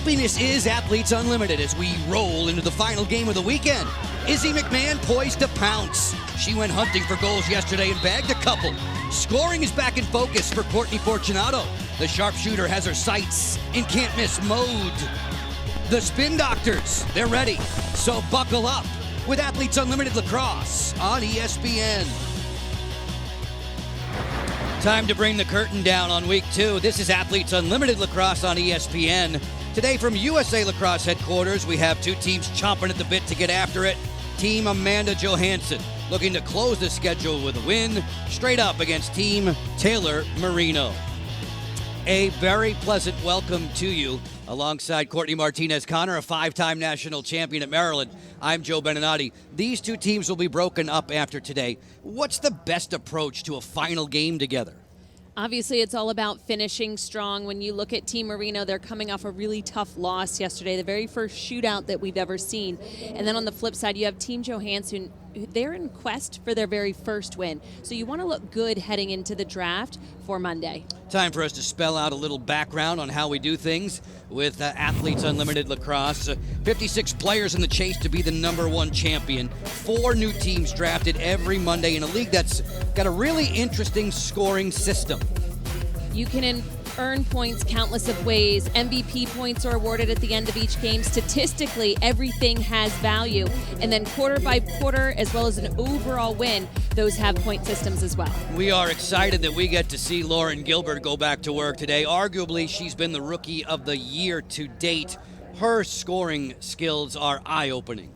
Happiness is Athletes Unlimited as we roll into the final game of the weekend. Izzy McMahon poised to pounce. She went hunting for goals yesterday and bagged a couple. Scoring is back in focus for Courtney Fortunato. The sharpshooter has her sights in can't-miss mode. The Spin Doctors, they're ready. So buckle up with Athletes Unlimited Lacrosse on ESPN. Time to bring the curtain down on week 2. This is Athletes Unlimited Lacrosse on ESPN. Today from USA Lacrosse headquarters, we have two teams chomping at the bit to get after it. Team Amanda Johansen looking to close the schedule with a win straight up against Team Taylor Moreno. A very pleasant welcome to you alongside Courtney Martinez-Connor, a 5-time national champion at Maryland. I'm Joe Beninati. These two teams will be broken up after today. What's the best approach to a final game together? Obviously, it's all about finishing strong. When you look at Team Moreno, they're coming off a really tough loss yesterday, the very first shootout that we've ever seen. And then on the flip side, you have Team Johansen. They're in quest for their very first win. So you want to look good heading into the draft for Monday. Time for us to spell out a little background on how we do things with Athletes Unlimited Lacrosse. 56 players in the chase to be the #1 champion. 4 new teams drafted every Monday in a league that's got a really interesting scoring system. You can earn points countless of ways. MVP points are awarded at the end of each game. Statistically, everything has value. And then quarter by quarter, as well as an overall win, those have point systems as well. We are excited that we get to see Lauren Gilbert go back to work today. Arguably, she's been the Rookie of the Year to date. Her scoring skills are eye-opening.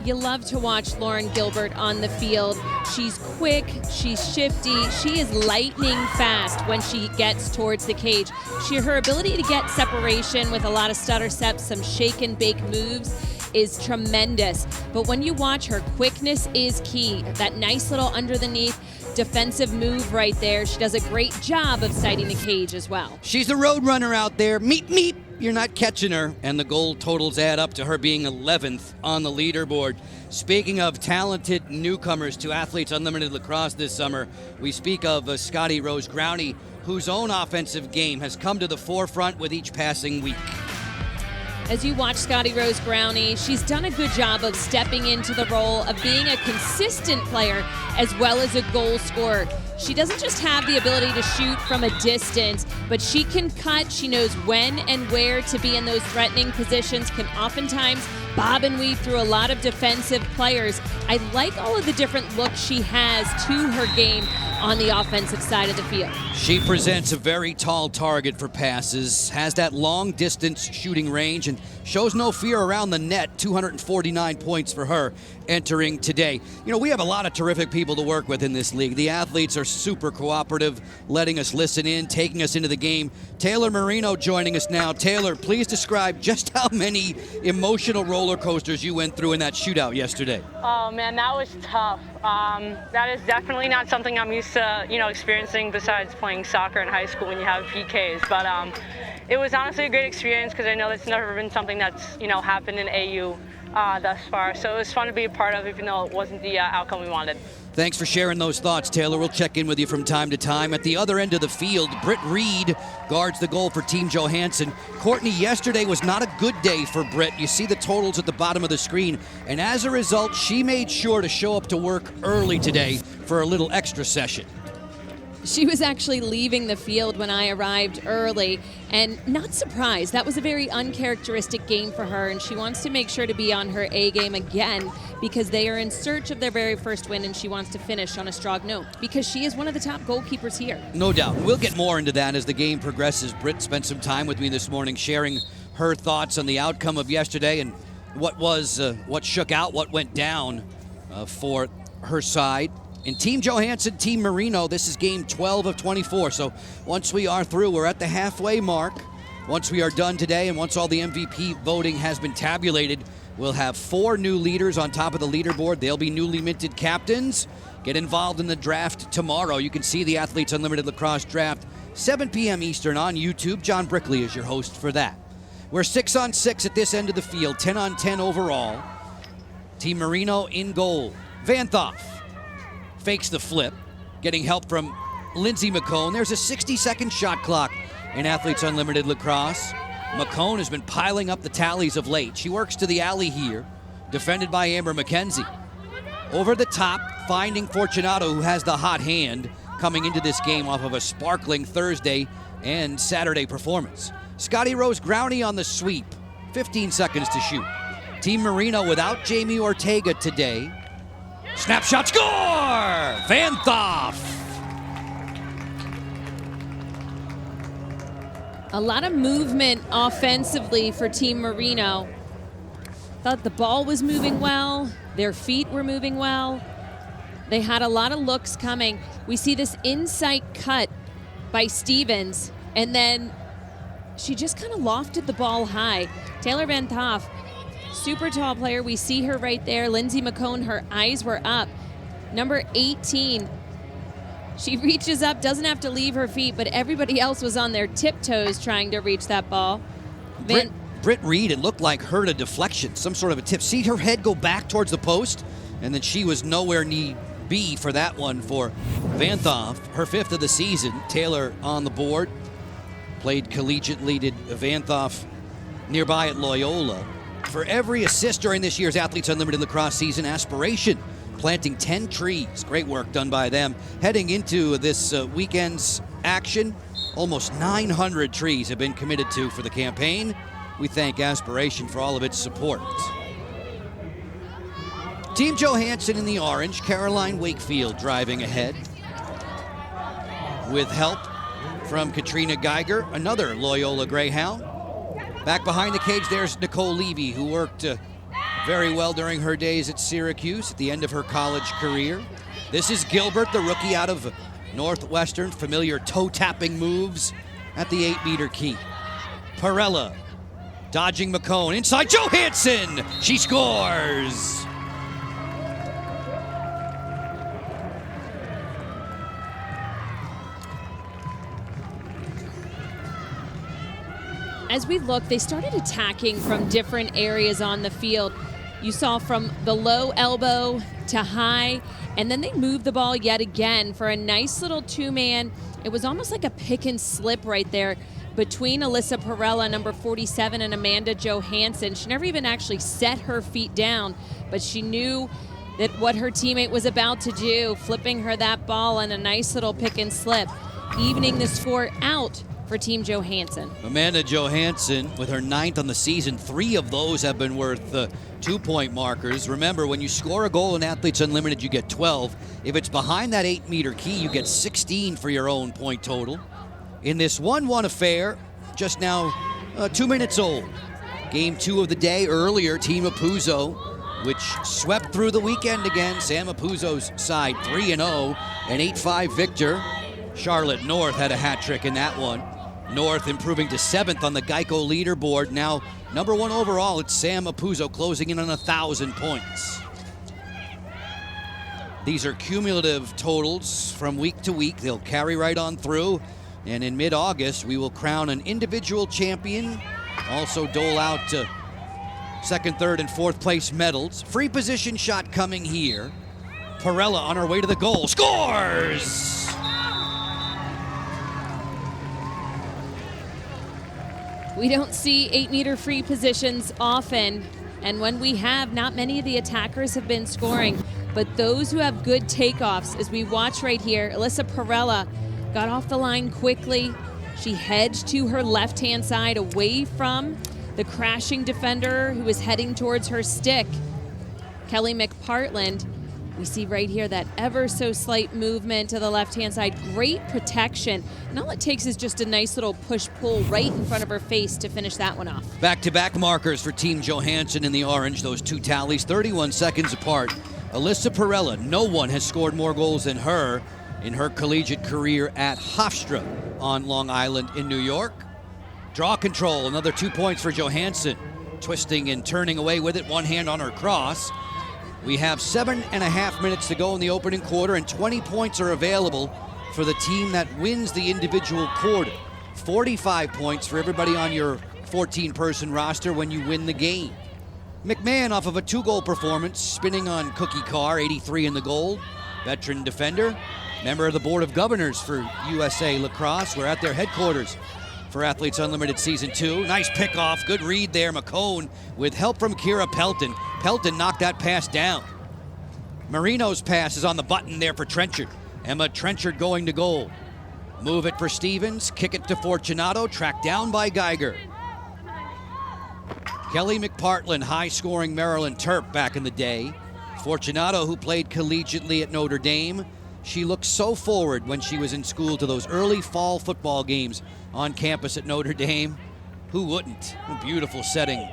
You love to watch Lauren Gilbert on the field. She's quick, she's shifty, she is lightning fast when she gets towards the cage. Her ability to get separation with a lot of stutter steps, some shake and bake moves is tremendous. But when you watch her, quickness is key. That nice little under the knee defensive move right there. She does a great job of sighting the cage as well. She's a road runner out there. Meep, meep. You're not catching her, and the goal totals add up to her being 11th on the leaderboard. Speaking of talented newcomers to Athletes Unlimited Lacrosse this summer, we speak of Scotty Rose Growney, whose own offensive game has come to the forefront with each passing week. As you watch Scotty Rose Growney, she's done a good job of stepping into the role of being a consistent player as well as a goal scorer. She doesn't just have the ability to shoot from a distance, but she can cut. She knows when and where to be in those threatening positions, can oftentimes bob and weave through a lot of defensive players. I like all of the different looks she has to her game on the offensive side of the field. She presents a very tall target for passes, has that long distance shooting range, and shows no fear around the net. 249 points for her entering today. You know, we have a lot of terrific people to work with in this league. The athletes are super cooperative, letting us listen in, taking us into the game. Taylor Moreno joining us now. Taylor, please describe just how many emotional roller coasters you went through in that shootout yesterday. Oh man, that was tough. That is definitely not something I'm used to, experiencing besides playing soccer in high school when you have PKs. But it was honestly a great experience because I know that's never been something that's, happened in AU thus far. So it was fun to be a part of, even though it wasn't the outcome we wanted. Thanks for sharing those thoughts, Taylor. We'll check in with you from time to time. At the other end of the field, Britt Reed guards the goal for Team Johansen. Courtney, yesterday was not a good day for Britt. You see the totals at the bottom of the screen. And as a result, she made sure to show up to work early today for a little extra session. She was actually leaving the field when I arrived early, and not surprised. That was a very uncharacteristic game for her, and she wants to make sure to be on her A game again because they are in search of their very first win, and she wants to finish on a strong note because she is one of the top goalkeepers here. No doubt. We'll get more into that as the game progresses. Britt spent some time with me this morning sharing her thoughts on the outcome of yesterday and what shook out, what went down for her side. In Team Johansen, Team Moreno, this is game 12 of 24. So once we are through, we're at the halfway mark. Once we are done today and once all the MVP voting has been tabulated, we'll have 4 new leaders on top of the leaderboard. They'll be newly minted captains. Get involved in the draft tomorrow. You can see the Athletes Unlimited Lacrosse draft, 7 p.m. Eastern on YouTube. John Brickley is your host for that. We're 6-on-6 at this end of the field, 10-on-10 overall. Team Moreno in goal. Van Thoff fakes the flip, getting help from Lindsay McCone. There's a 60-second shot clock in Athletes Unlimited Lacrosse. McCone has been piling up the tallies of late. She works to the alley here, defended by Amber McKenzie. Over the top, finding Fortunato, who has the hot hand, coming into this game off of a sparkling Thursday and Saturday performance. Scotty Rose Growney on the sweep. 15 seconds to shoot. Team Moreno without Jamie Ortega today. Snapshot score! Van Thoff! A lot of movement offensively for Team Moreno. Thought the ball was moving well. Their feet were moving well. They had a lot of looks coming. We see this insight cut by Stevens, and then she just kind of lofted the ball high. Taylor Van Thoff, super tall player. We see her right there. Lindsay McCone, her eyes were up. Number 18. She reaches up, doesn't have to leave her feet, but everybody else was on their tiptoes trying to reach that ball. Britt Reed, it looked like heard a deflection, some sort of a tip. See her head go back towards the post, and then she was nowhere need be for that one for Van Thoff. Her 5th of the season. Taylor on the board. Played collegiately, did Van Thoff nearby at Loyola. For every assist during this year's Athletes Unlimited lacrosse season, Aspiration planting 10 trees. Great work done by them. Heading into this weekend's action, almost 900 trees have been committed to for the campaign. We thank Aspiration for all of its support. Team Johansen in the orange, Caroline Wakefield driving ahead with help from Katrina Geiger, another Loyola Greyhound. Back behind the cage, there's Nicole Levy, who worked very well during her days at Syracuse at the end of her college career. This is Gilbert, the rookie out of Northwestern, familiar toe-tapping moves at the 8-meter key. Perella dodging McCone, inside Johansen, she scores! As we look, they started attacking from different areas on the field. You saw from the low elbow to high, and then they moved the ball yet again for a nice little 2-man. It was almost like a pick and slip right there between Alyssa Perella, number 47, and Amanda Johansen. She never even actually set her feet down, but she knew that what her teammate was about to do, flipping her that ball on a nice little pick and slip, evening the score out for Team Johansen. Amanda Johansen with her 9th on the season. 3 of those have been worth 2-point markers. Remember, when you score a goal in Athletes Unlimited, you get 12. If it's behind that 8-meter key, you get 16 for your own point total. In this 1-1 affair, just now 2 minutes old. Game 2 of the day earlier, Team Apuzzo, which swept through the weekend again. Sam Apuzzo's side 3-0, an 8-5 victor. Charlotte North had a hat trick in that one. North improving to 7th on the Geico leaderboard. Now, number 1 overall, it's Sam Apuzzo closing in on 1,000 points. These are cumulative totals from week to week. They'll carry right on through. And in mid-August, we will crown an individual champion. Also dole out 2nd, 3rd, and 4th place medals. Free position shot coming here. Perella on her way to the goal. Scores! We don't see 8-meter free positions often, and when we have, not many of the attackers have been scoring, but those who have good takeoffs, as we watch right here, Alyssa Perella got off the line quickly. She hedged to her left-hand side away from the crashing defender who was heading towards her stick. Kelly McPartland, we see right here that ever so slight movement to the left-hand side. Great protection. And all it takes is just a nice little push-pull right in front of her face to finish that one off. Back-to-back markers for Team Johansen in the orange. Those 2 tallies, 31 seconds apart. Alyssa Perella, no one has scored more goals than her in her collegiate career at Hofstra on Long Island in New York. Draw control, another 2 points for Johansen. Twisting and turning away with it, one hand on her cross. We have 7.5 minutes to go in the opening quarter, and 20 points are available for the team that wins the individual quarter. 45 points for everybody on your 14-person roster when you win the game. McMahon off of a 2-goal performance, spinning on Cookie Carr, 83 in the goal. Veteran defender, member of the Board of Governors for USA Lacrosse. We're at their headquarters for Athletes Unlimited Season 2. Nice pickoff, good read there. McCone with help from Kira Pelton. Pelton knocked that pass down. Moreno's pass is on the button there for Trenchard. Emma Trenchard going to goal. Move it for Stevens, kick it to Fortunato, tracked down by Geiger. Kelly McPartland, high-scoring Maryland Terp back in the day. Fortunato, who played collegiately at Notre Dame, she looked so forward when she was in school to those early fall football games on campus at Notre Dame. Who wouldn't? A beautiful setting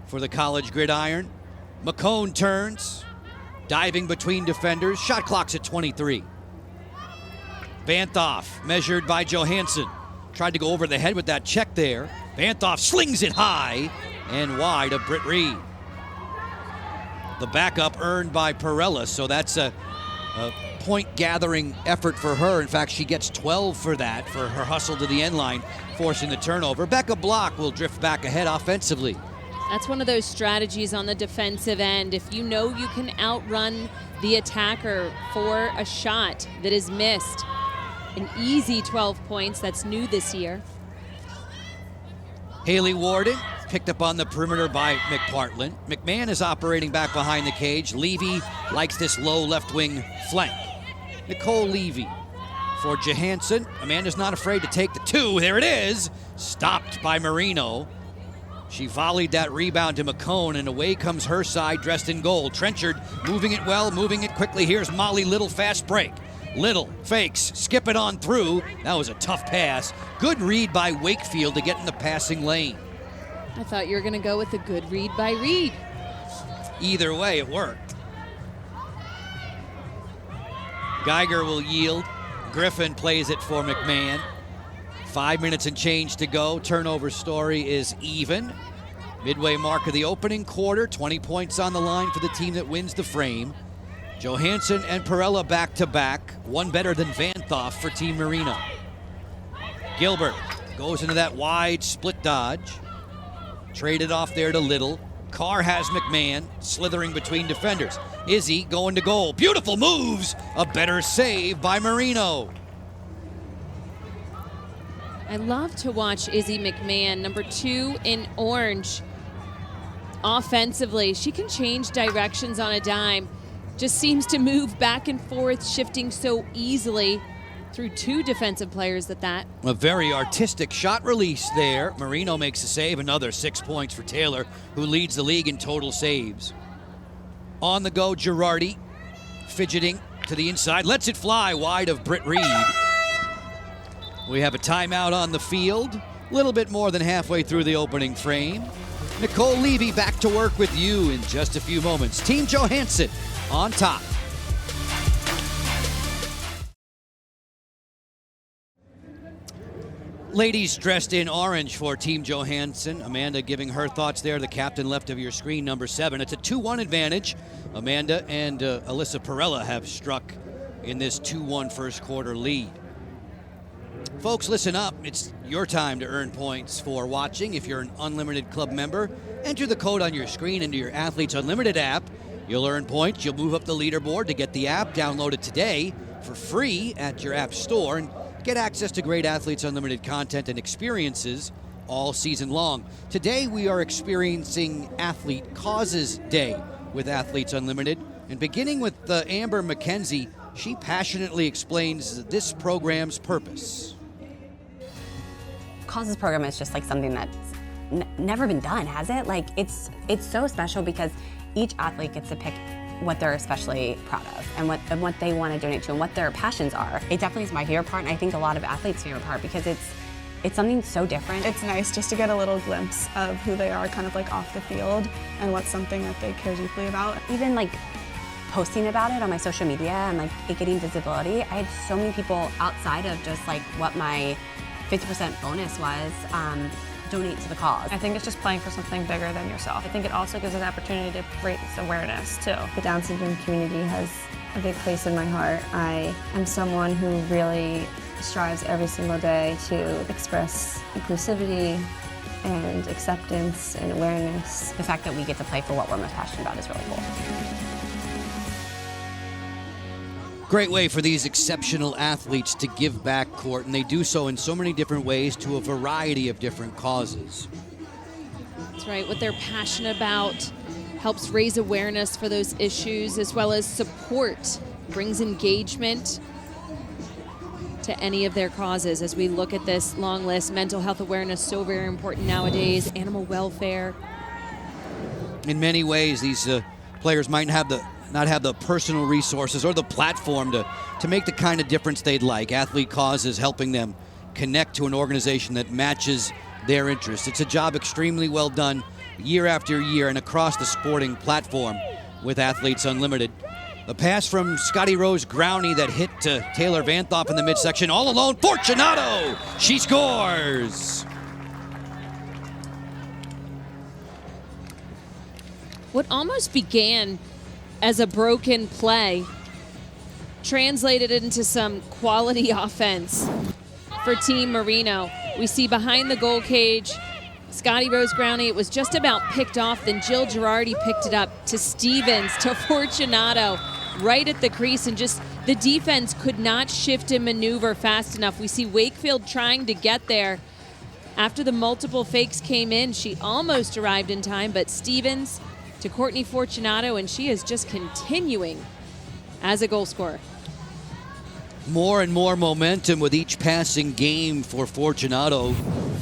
for the college gridiron. McCone turns, diving between defenders. Shot clock's at 23. Banthoff, measured by Johansen. Tried to go over the head with that check there. Banthoff slings it high and wide of Britt Reed. The backup earned by Perella, so that's a point-gathering effort for her. In fact, she gets 12 for that, for her hustle to the end line, forcing the turnover. Becca Block will drift back ahead offensively. That's one of those strategies on the defensive end. If you know you can outrun the attacker for a shot that is missed, an easy 12 points. That's new this year. Haley Warden picked up on the perimeter by McPartland. McMahon is operating back behind the cage. Levy likes this low left wing flank. Nicole Levy for Johansen. Amanda's not afraid to take the two. There it is. Stopped by Moreno. She volleyed that rebound to McCone, and away comes her side dressed in gold. Trenchard moving it well, moving it quickly. Here's Molly Little, fast break. Little fakes, skip it on through. That was a tough pass. Good read by Wakefield to get in the passing lane. I thought you were going to go with a good read by Reed. Either way, it worked. Geiger will yield. Griffin plays it for McMahon. 5 minutes and change to go. Turnover story is even. Midway mark of the opening quarter. 20 points on the line for the team that wins the frame. Johansen and Perella back-to-back. One better than Vanthoff for Team Moreno. Gilbert goes into that wide split dodge. Traded off there to Little. Carr has McMahon slithering between defenders. Izzy going to goal. Beautiful moves. A better save by Moreno. I love to watch Izzy McMahon, number 2 in orange. Offensively, she can change directions on a dime. Just seems to move back and forth, shifting so easily through 2 defensive players at that. A very artistic shot release there. Moreno makes a save. Another 6 points for Taylor, who leads the league in total saves. On the go, Girardi, fidgeting to the inside. Lets it fly wide of Britt Reed. We have a timeout on the field. A little bit more than halfway through the opening frame. Nicole Levy back to work with you in just a few moments. Team Johansen on top. Ladies dressed in orange for Team Johansen. Amanda giving her thoughts there. The captain left of your screen, number 7. It's a 2-1 advantage. Amanda and Alyssa Perella have struck in this 2-1 first quarter lead. Folks, listen up. It's your time to earn points for watching. If you're an Unlimited Club member, enter the code on your screen into your Athletes Unlimited app. You'll earn points. You'll move up the leaderboard. To get the app, download it today for free at your app store and get access to great Athletes Unlimited content and experiences all season long. Today we are experiencing Athlete Causes Day with Athletes Unlimited. And beginning with Amber McKenzie, she passionately explains this program's purpose. Causes program is just like something that's never been done, has it? Like it's so special because each athlete gets to pick what they're especially proud of and what they want to donate to and what their passions are. It definitely is my favorite part, and I think a lot of athletes' favorite part because it's something so different. It's nice just to get a little glimpse of who they are kind of like off the field and what's something that they care deeply about. Even like posting about it on my social media and like it getting visibility, I had so many people outside of just like what my 50% bonus was donate to the cause. I think it's just playing for something bigger than yourself. I think it also gives an opportunity to raise awareness too. The Down syndrome community has a big place in my heart. I am someone who really strives every single day to express inclusivity and acceptance and awareness. The fact that we get to play for what we're most passionate about is really cool. Great way for these exceptional athletes to give back, Court, and they do so in so many different ways to a variety of different causes. That's right. What they're passionate about helps raise awareness for those issues, as well as support, brings engagement to any of their causes. As we look at this long list, mental health awareness, so very important nowadays, animal welfare. In many ways, these players might not have the personal resources or the platform to make the kind of difference they'd like. Athlete Causes helping them connect to an organization that matches their interests. It's a job extremely well done year after year and across the sporting platform with Athletes Unlimited. The pass from Scotty Rose Growney that hit Taylor Vanthoff in the midsection. All alone, Fortunato! She scores! What almost began as a broken play translated into some quality offense for Team Moreno. We see behind the goal cage, Scotty Rose Growney, it was just about picked off, then Jill Girardi picked it up to Stevens, to Fortunato, right at the crease, and just the defense could not shift and maneuver fast enough. We see Wakefield trying to get there. After the multiple fakes came in, she almost arrived in time, but Stevens to Courtney Fortunato, and she is just continuing as a goal scorer. More and more momentum with each passing game for Fortunato.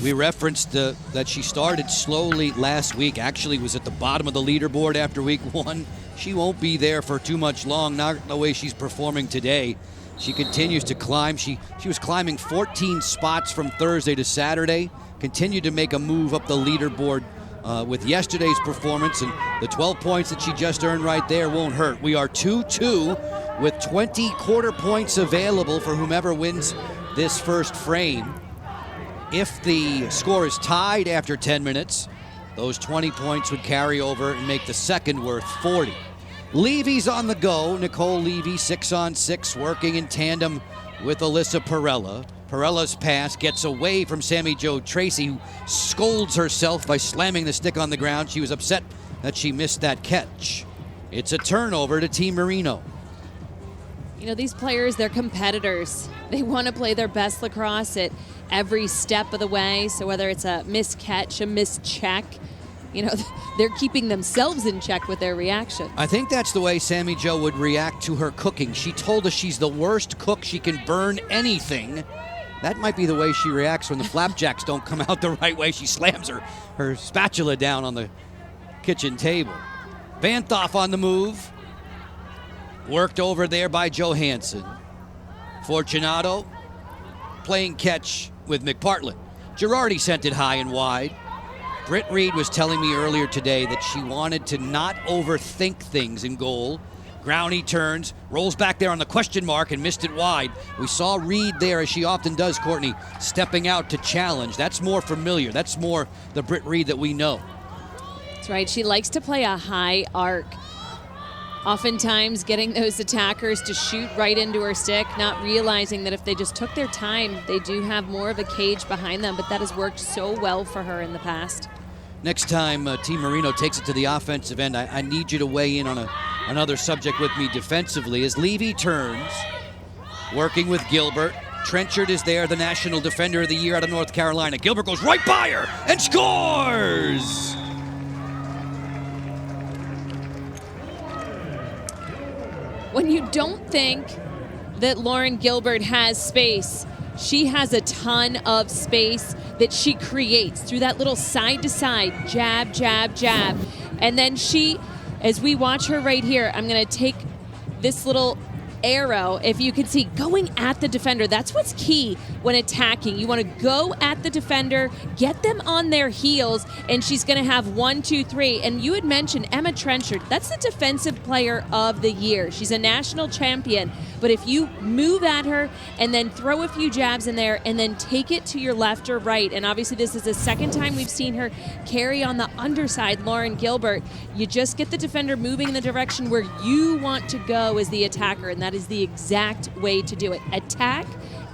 We referenced that she started slowly last week, actually was at the bottom of the leaderboard after week 1. She won't be there for too much long, not the way she's performing today. She continues to climb. She was climbing 14 spots from Thursday to Saturday, continued to make a move up the leaderboard with yesterday's performance, and the 12 points that she just earned right there won't hurt. We are 2-2 with 20 quarter points available for whomever wins this first frame. If the score is tied after 10 minutes, those 20 points would carry over and make the second worth 40. Levy's on the go. Nicole Levy, 6-on-6, working in tandem with Alyssa Perella. Perella's pass gets away from Sammy Jo Tracy, who scolds herself by slamming the stick on the ground. She was upset that she missed that catch. It's a turnover to Team Moreno. You know, these players, they're competitors. They want to play their best lacrosse at every step of the way. So whether it's a missed catch, a missed check, you know, they're keeping themselves in check with their reaction. I think that's the way Sammy Jo would react to her cooking. She told us she's the worst cook. She can burn anything. That might be the way she reacts when the flapjacks don't come out the right way. She slams her spatula down on the kitchen table. Vanthoff on the move. Worked over there by Johansen. Fortunato playing catch with McPartland. Girardi sent it high and wide. Britt Reed was telling me earlier today that she wanted to not overthink things in goal. Growney turns, rolls back there on the question mark and missed it wide. We saw Reed there, as she often does, Courtney, stepping out to challenge. That's more familiar. That's more the Britt Reed that we know. That's right. She likes to play a high arc. Oftentimes getting those attackers to shoot right into her stick, not realizing that if they just took their time, they do have more of a cage behind them, but that has worked so well for her in the past. Next time Team Moreno takes it to the offensive end, I need you to weigh in on another subject with me defensively. As Levy turns, working with Gilbert. Trenchard is there, the National Defender of the Year out of North Carolina. Gilbert goes right by her and scores! When you don't think that Lauren Gilbert has space, she has a ton of space that she creates through that little side-to-side jab, jab, jab. And then she, as we watch her right here, I'm going to take this little arrow, if you can see, going at the defender. That's what's key when attacking. You want to go at the defender, get them on their heels, and she's going to have 1, 2, 3. And you had mentioned Emma Trenchard. That's the Defensive Player of the Year. She's a national champion. But if you move at her and then throw a few jabs in there and then take it to your left or right, and obviously this is the second time we've seen her carry on the underside, Lauren Gilbert, you just get the defender moving in the direction where you want to go as the attacker, and that is the exact way to do it. Attack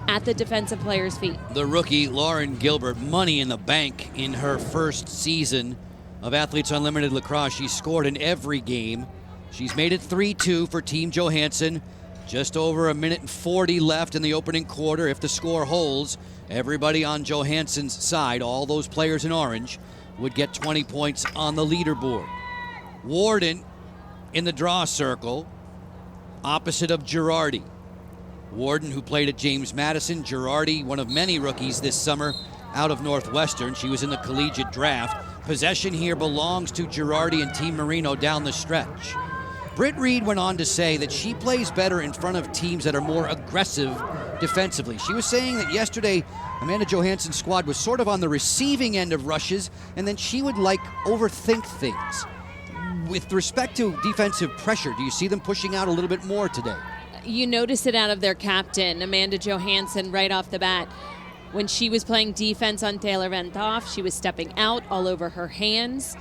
at the defensive player's feet. The rookie, Lauren Gilbert, money in the bank in her first season of Athletes Unlimited Lacrosse. She scored in every game. She's made it 3-2 for Team Johansen. Just over 1:40 left in the opening quarter. If the score holds, everybody on Johansen's side, all those players in orange, would get 20 points on the leaderboard. Warden in the draw circle, opposite of Girardi. Warden, who played at James Madison. Girardi, one of many rookies this summer out of Northwestern. She was in the collegiate draft. Possession here belongs to Girardi and Team Moreno down the stretch. Britt Reed went on to say that she plays better in front of teams that are more aggressive defensively. She was saying that yesterday Amanda Johansen's squad was sort of on the receiving end of rushes, and then she would overthink things. With respect to defensive pressure, do you see them pushing out a little bit more today? You notice it out of their captain, Amanda Johansen, right off the bat. When she was playing defense on Taylor Van Toff, she was stepping out all over her hands.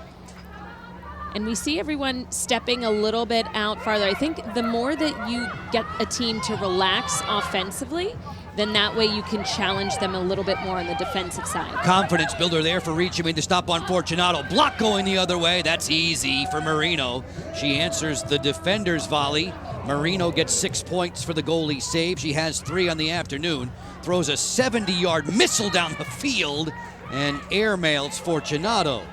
And we see everyone stepping a little bit out farther. I think the more that you get a team to relax offensively, then that way you can challenge them a little bit more on the defensive side. Confidence builder there for Reed. To stop on Fortunato. Block going the other way. That's easy for Moreno. She answers the defender's volley. Moreno gets 6 points for the goalie save. She has 3 on the afternoon. Throws a 70-yard missile down the field and airmails Fortunato.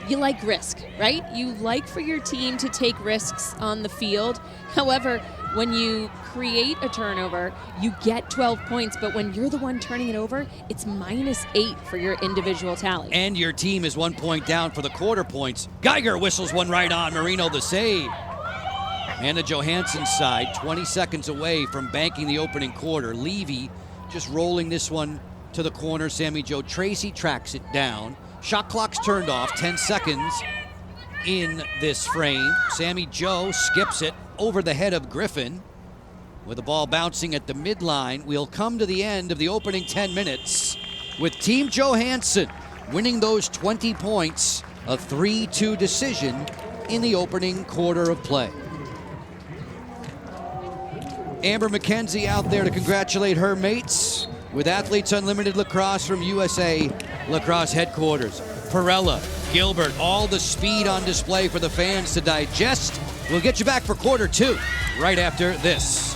You like risk, right? You like for your team to take risks on the field. However, when you create a turnover, you get 12 points, but when you're the one turning it over, it's -8 for your individual tally. And your team is 1 point down for the quarter points. Geiger whistles one right on. Moreno the save. Anna Johansen's side, 20 seconds away from banking the opening quarter. Levy just rolling this one to the corner. Sammy Jo Tracy tracks it down. Shot clock's turned off, 10 seconds in this frame. Sammy Jo skips it over the head of Griffin. With the ball bouncing at the midline, we'll come to the end of the opening 10 minutes with Team Johansen winning those 20 points, a 3-2 decision in the opening quarter of play. Amber McKenzie out there to congratulate her mates with Athletes Unlimited Lacrosse from USA Lacrosse headquarters. Perella, Gilbert, all the speed on display for the fans to digest. We'll get you back for quarter 2 right after this.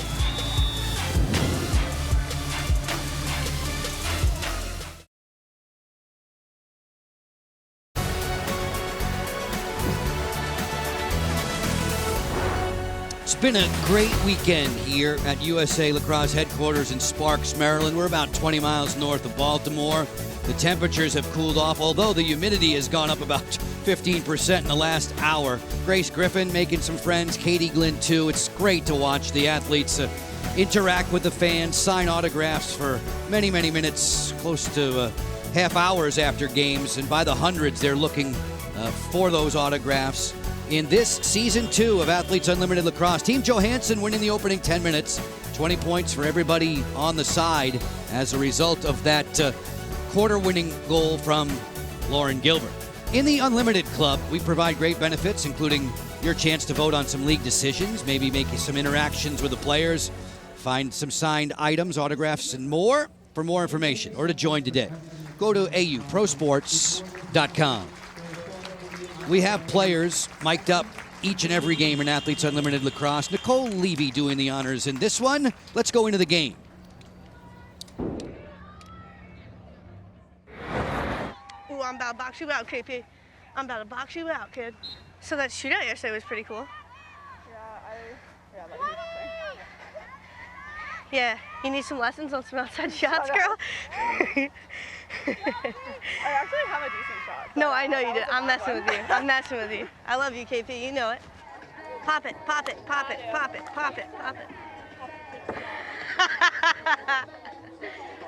It's been a great weekend here at USA Lacrosse headquarters in Sparks, Maryland. We're about 20 miles north of Baltimore. The temperatures have cooled off, although the humidity has gone up about 15% in the last hour. Grace Griffin making some friends, Katie Glynn too. It's great to watch the athletes interact with the fans, sign autographs for many, many minutes, close to half hours after games, and by the hundreds they're looking for those autographs. In this season 2 of Athletes Unlimited Lacrosse, Team Johansen winning the opening 10 minutes, 20 points for everybody on the side as a result of that quarter-winning goal from Lauren Gilbert. In the Unlimited Club, we provide great benefits, including your chance to vote on some league decisions, maybe make some interactions with the players, find some signed items, autographs, and more. For more information or to join today, go to auprosports.com. We have players mic'd up each and every game in Athletes Unlimited Lacrosse. Nicole Levy doing the honors in this one. Let's go into the game. Ooh, I'm about to box you out, KP. I'm about to box you out, kid. So that shootout yesterday was pretty cool. Yeah, you need some lessons on some outside shots, girl? I actually have a decent shot. No, I know you did. I'm messing with you. I'm messing with you. I love you, KP. You know it. Pop it, pop it, pop it, pop it, pop it, pop it.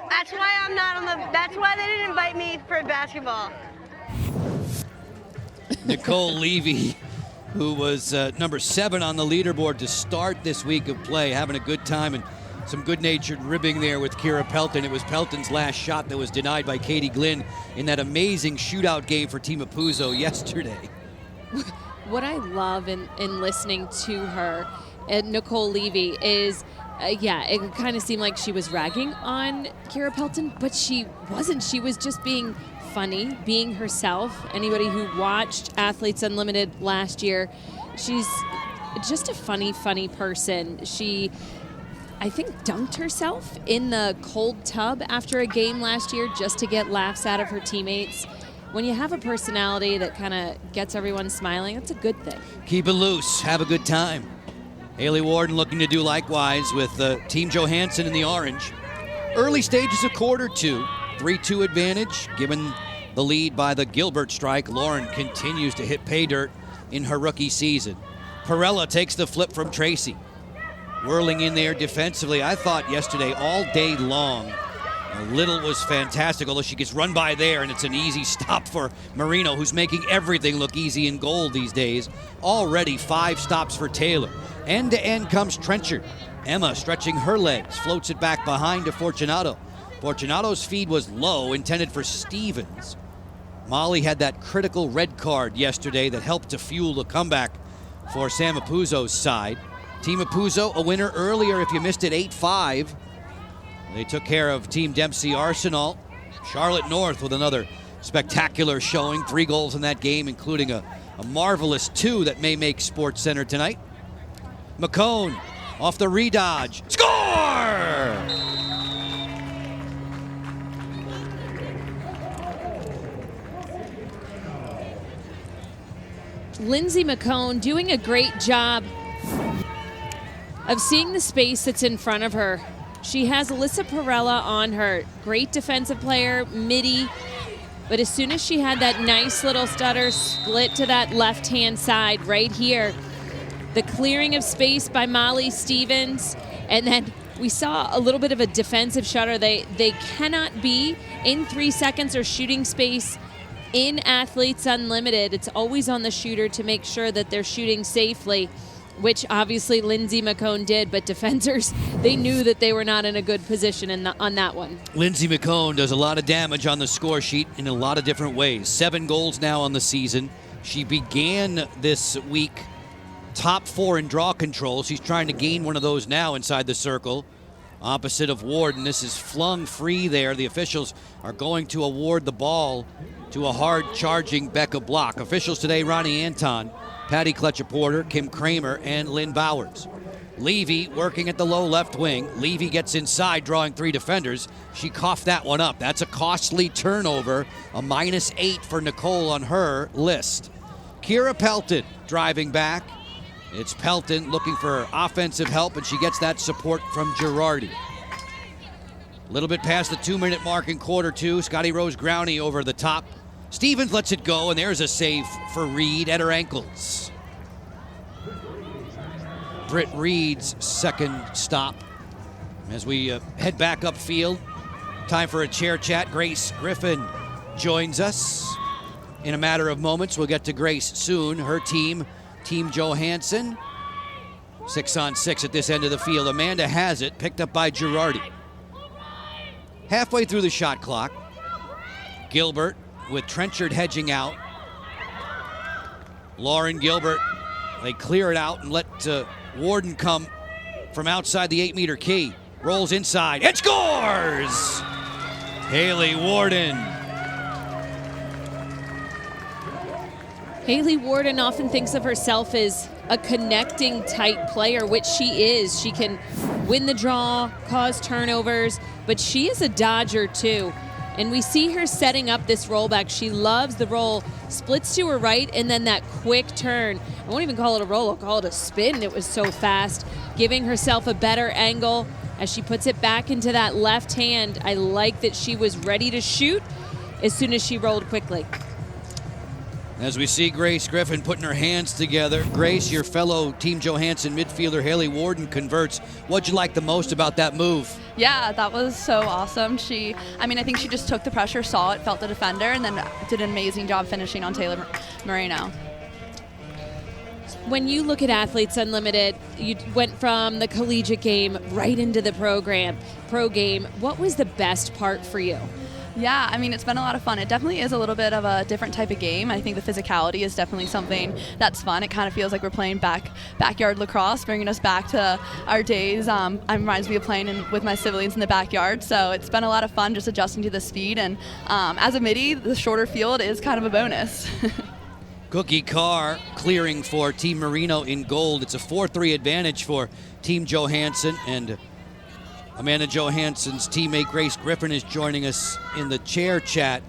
That's why I'm not on the. That's why they didn't invite me for basketball. Nicole Levy, who was number 7 on the leaderboard to start this week of play, having a good time and some good-natured ribbing there with Kira Pelton. It was Pelton's last shot that was denied by Katie Glynn in that amazing shootout game for Team Apuzzo yesterday. What I love in listening to her, Nicole Levy, is, it kind of seemed like she was ragging on Kira Pelton, but she wasn't. She was just being funny, being herself. Anybody who watched Athletes Unlimited last year, she's just a funny person. She, I think, dunked herself in the cold tub after a game last year just to get laughs out of her teammates. When you have a personality that kind of gets everyone smiling, that's a good thing. Keep it loose. Have a good time. Haley Warden looking to do likewise with Team Johansen in the orange. Early stages of quarter two. 3-2 advantage given the lead by the Gilbert strike. Lauren continues to hit pay dirt in her rookie season. Perella takes the flip from Tracy. Whirling in there defensively. I thought yesterday all day long Little was fantastic, although she gets run by there, and it's an easy stop for Moreno, who's making everything look easy in goal these days. Already 5 stops for Taylor. End to end comes Trenchard. Emma stretching her legs, floats it back behind to Fortunato. Fortunato's feed was low, intended for Stevens. Molly had that critical red card yesterday that helped to fuel the comeback for Sam Apuzzo's side. Team Apuzzo, a winner earlier if you missed it, 8-5. They took care of Team Dempsey Arsenal. Charlotte North with another spectacular showing. 3 goals in that game, including a marvelous 2 that may make Sports Center tonight. McCone off the redodge. Score! Lindsay McCone doing a great job of seeing the space that's in front of her. She has Alyssa Perella on her. Great defensive player, midi. But as soon as she had that nice little stutter split to that left-hand side right here, the clearing of space by Molly Stevens, and then we saw a little bit of a defensive shutter. They cannot be in 3 seconds or shooting space in Athletes Unlimited. It's always on the shooter to make sure that they're shooting safely, which obviously Lindsay McCone did, but defenders, they knew that they were not in a good position on that one. Lindsay McCone does a lot of damage on the score sheet in a lot of different ways. 7 goals now on the season. She began this week top 4 in draw control. She's trying to gain one of those now inside the circle. Opposite of Warden. This is flung free there. The officials are going to award the ball to a hard-charging Becca Block. Officials today, Ronnie Anton, Patty Kletcher-Porter, Kim Kramer, and Lynn Bowers. Levy working at the low left wing. Levy gets inside, drawing 3 defenders. She coughed that one up. That's a costly turnover. A -8 for Nicole on her list. Kira Pelton driving back. It's Pelton looking for offensive help, and she gets that support from Girardi. A little bit past the 2-minute mark in quarter 2. Scotty Rose Growney over the top. Stevens lets it go, and there's a save for Reed at her ankles. Britt Reed's second stop. As we head back upfield, time for a chair chat. Grace Griffin joins us in a matter of moments. We'll get to Grace soon. Her team, Team Johansen, 6-on-6 at this end of the field. Amanda has it, picked up by Girardi. Halfway through the shot clock, Gilbert with Trenchard hedging out. Lauren Gilbert, they clear it out and let Warden come from outside the 8-meter key. Rolls inside and scores! Haley Warden. Haley Warden often thinks of herself as a connecting type player, which she is. She can win the draw, cause turnovers, but she is a dodger too. And we see her setting up this rollback. She loves the roll, splits to her right, and then that quick turn. I won't even call it a roll, I'll call it a spin. It was so fast, giving herself a better angle as she puts it back into that left hand. I like that she was ready to shoot as soon as she rolled quickly. As we see Grace Griffin putting her hands together. Grace, your fellow Team Johansen midfielder Haley Warden converts. What'd you like the most about that move? Yeah, that was so awesome. I think she just took the pressure, saw it, felt the defender, and then did an amazing job finishing on Taylor Moreno. When you look at Athletes Unlimited, you went from the collegiate game right into the pro game. What was the best part for you? Yeah, it's been a lot of fun. It definitely is a little bit of a different type of game. I think the physicality is definitely something that's fun. It kind of feels like we're playing backyard lacrosse, bringing us back to our days. It reminds me of playing with my siblings in the backyard. So it's been a lot of fun just adjusting to the speed. And as a midi, the shorter field is kind of a bonus. Cookie Carr clearing for Team Moreno in gold. It's a 4-3 advantage for Team Johansen, and Amanda Johansen's teammate Grace Griffin is joining us in the chair chat.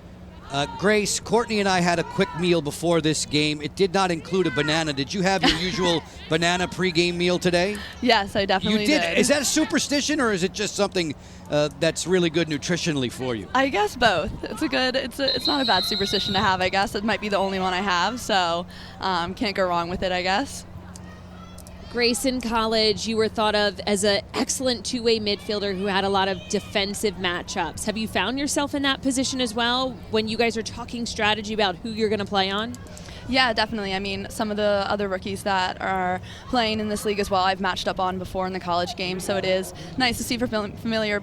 Grace, Courtney and I had a quick meal before this game. It did not include a banana. Did you have your usual banana pregame meal today? Yes, I definitely did. Is that a superstition, or is it just something that's really good nutritionally for you? I guess both. It's not a bad superstition to have, I guess. It might be the only one I have, so can't go wrong with it, I guess. Grace, in college, you were thought of as an excellent two-way midfielder who had a lot of defensive matchups. Have you found yourself in that position as well when you guys are talking strategy about who you're going to play on? Yeah, definitely. I mean, some of the other rookies that are playing in this league as well, I've matched up on before in the college game, so it is nice to see familiar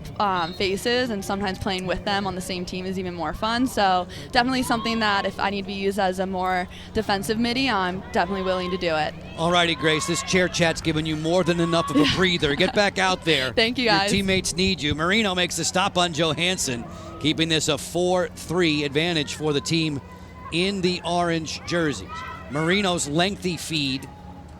faces, and sometimes playing with them on the same team is even more fun. So definitely something that if I need to be used as a more defensive midi, I'm definitely willing to do it. All righty, Grace, this chair chat's given you more than enough of a breather. Get back out there. Thank you, guys. Your teammates need you. Moreno makes the stop on Johansen, keeping this a 4-3 advantage for the team in the orange jerseys. Moreno's lengthy feed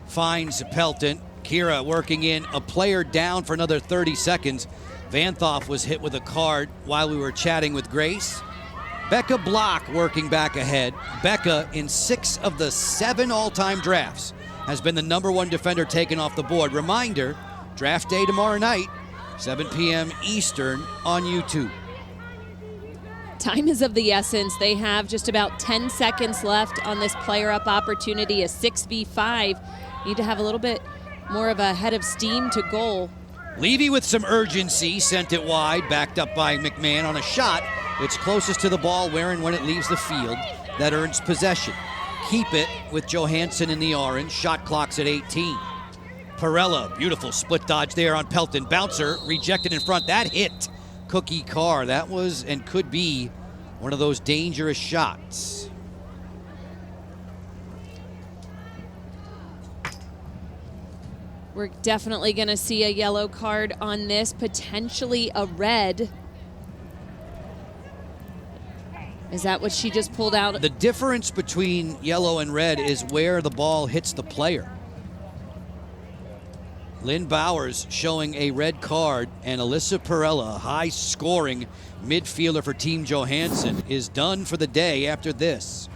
finds Pelton. Kira working in, a player down for another 30 seconds. Vanthoff was hit with a card while we were chatting with Grace. Becca Block working back ahead. Becca, in 6 of the 7 all-time drafts, has been the #1 defender taken off the board. Reminder, draft day tomorrow night, 7 p.m. Eastern on YouTube. Time is of the essence. They have just about 10 seconds left on this player-up opportunity, a 6v5. Need to have a little bit more of a head of steam to goal. Levy with some urgency, sent it wide, backed up by McMahon on a shot. It's closest to the ball where and when it leaves the field. That earns possession. Keep it with Johansen in the orange. Shot clock's at 18. Perella, beautiful split dodge there on Pelton. Bouncer, rejected in front. That hit Cookie Carr. That was and could be one of those dangerous shots. We're definitely going to see a yellow card on this, potentially a red. Is that what she just pulled out? The difference between yellow and red is where the ball hits the player. Lynn Bowers showing a red card, and Alyssa Perella, a high-scoring midfielder for Team Johansen, is done for the day after this.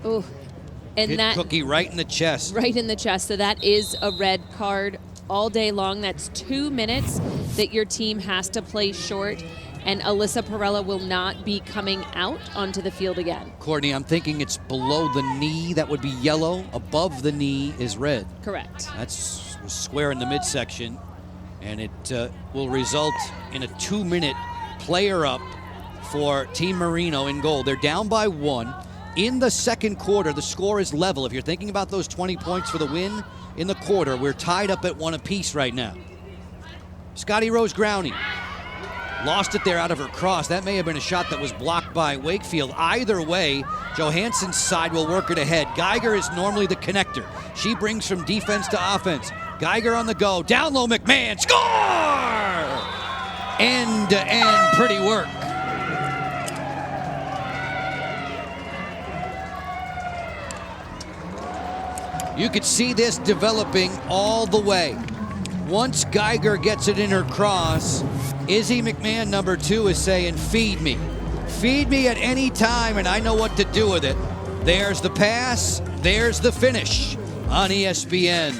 Ooh, and hit that Cookie right in the chest. Right in the chest. So that is a red card all day long. That's 2 minutes that your team has to play short. And Alyssa Perella will not be coming out onto the field again. Courtney, I'm thinking it's below the knee. That would be yellow. Above the knee is red. Correct. That's square in the midsection. And it will result in a 2-minute player up for Team Moreno in goal. They're down by 1. In the second quarter, the score is level. If you're thinking about those 20 points for the win in the quarter, we're tied up at 1 apiece right now. Scotty Rose Growney lost it there out of her cross. That may have been a shot that was blocked by Wakefield. Either way, Johansen's side will work it ahead. Geiger is normally the connector. She brings from defense to offense. Geiger on the go. Down low, McMahon. Score! End-to-end pretty work. You could see this developing all the way. Once Geiger gets it in her cross, Izzy McMahon, #2, is saying, feed me. Feed me at any time, and I know what to do with it. There's the pass. There's the finish on ESPN.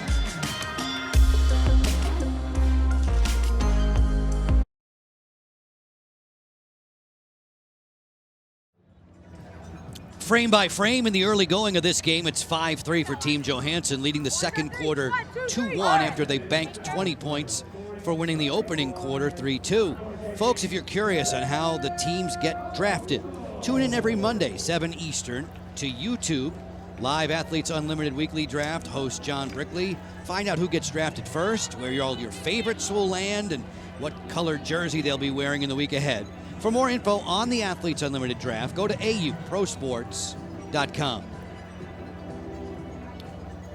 Frame by frame in the early going of this game, it's 5-3 for Team Johansen, leading the second quarter 2-1 after they banked 20 points for winning the opening quarter 3-2. Folks, if you're curious on how the teams get drafted, tune in every Monday, 7 Eastern, to YouTube. Live Athletes Unlimited Weekly Draft, host John Brickley. Find out who gets drafted first, where all your favorites will land, and what colored jersey they'll be wearing in the week ahead. For more info on the Athletes Unlimited Draft, go to auprosports.com.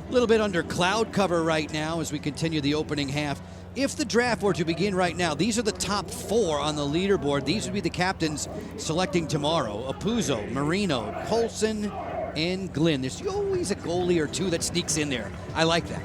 A little bit under cloud cover right now as we continue the opening half If the draft were to begin right now, these are the top 4 on the leaderboard. These would be the captains selecting tomorrow. Apuzzo, Moreno, Colson, and Glynn. There's always a goalie or two that sneaks in there. I like that.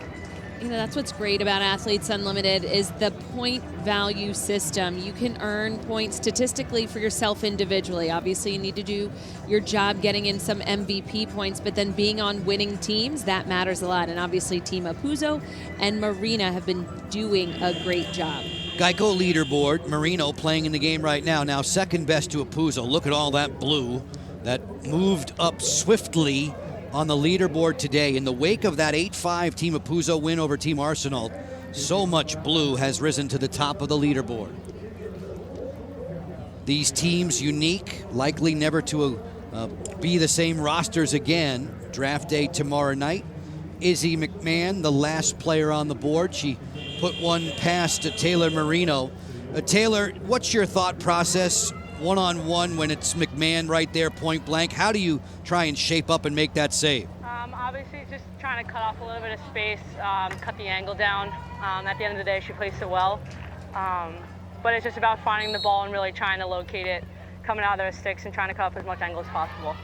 You know, that's what's great about Athletes Unlimited is the point value system. You can earn points statistically for yourself individually. Obviously, you need to do your job getting in some MVP points, but then being on winning teams, that matters a lot. And obviously, Team Apuzzo and Marina have been doing a great job. Geico leaderboard, Moreno playing in the game right now. Now second best to Apuzzo. Look at all that blue that moved up swiftly on the leaderboard today. In the wake of that 8-5 Team Apuzzo win over Team Arsenal, so much blue has risen to the top of the leaderboard. These teams unique, likely never to be the same rosters again. Draft day tomorrow night. Izzy McMahon, the last player on the board. She put one past Taylor Moreno. Taylor, what's your thought process one-on-one when it's McMahon right there, point blank? How do you try and shape up and make that save? Obviously, just trying to cut off a little bit of space, cut the angle down. At the end of the day, she placed it well. But it's just about finding the ball and really trying to locate it, coming out of those sticks and trying to cut off as much angle as possible.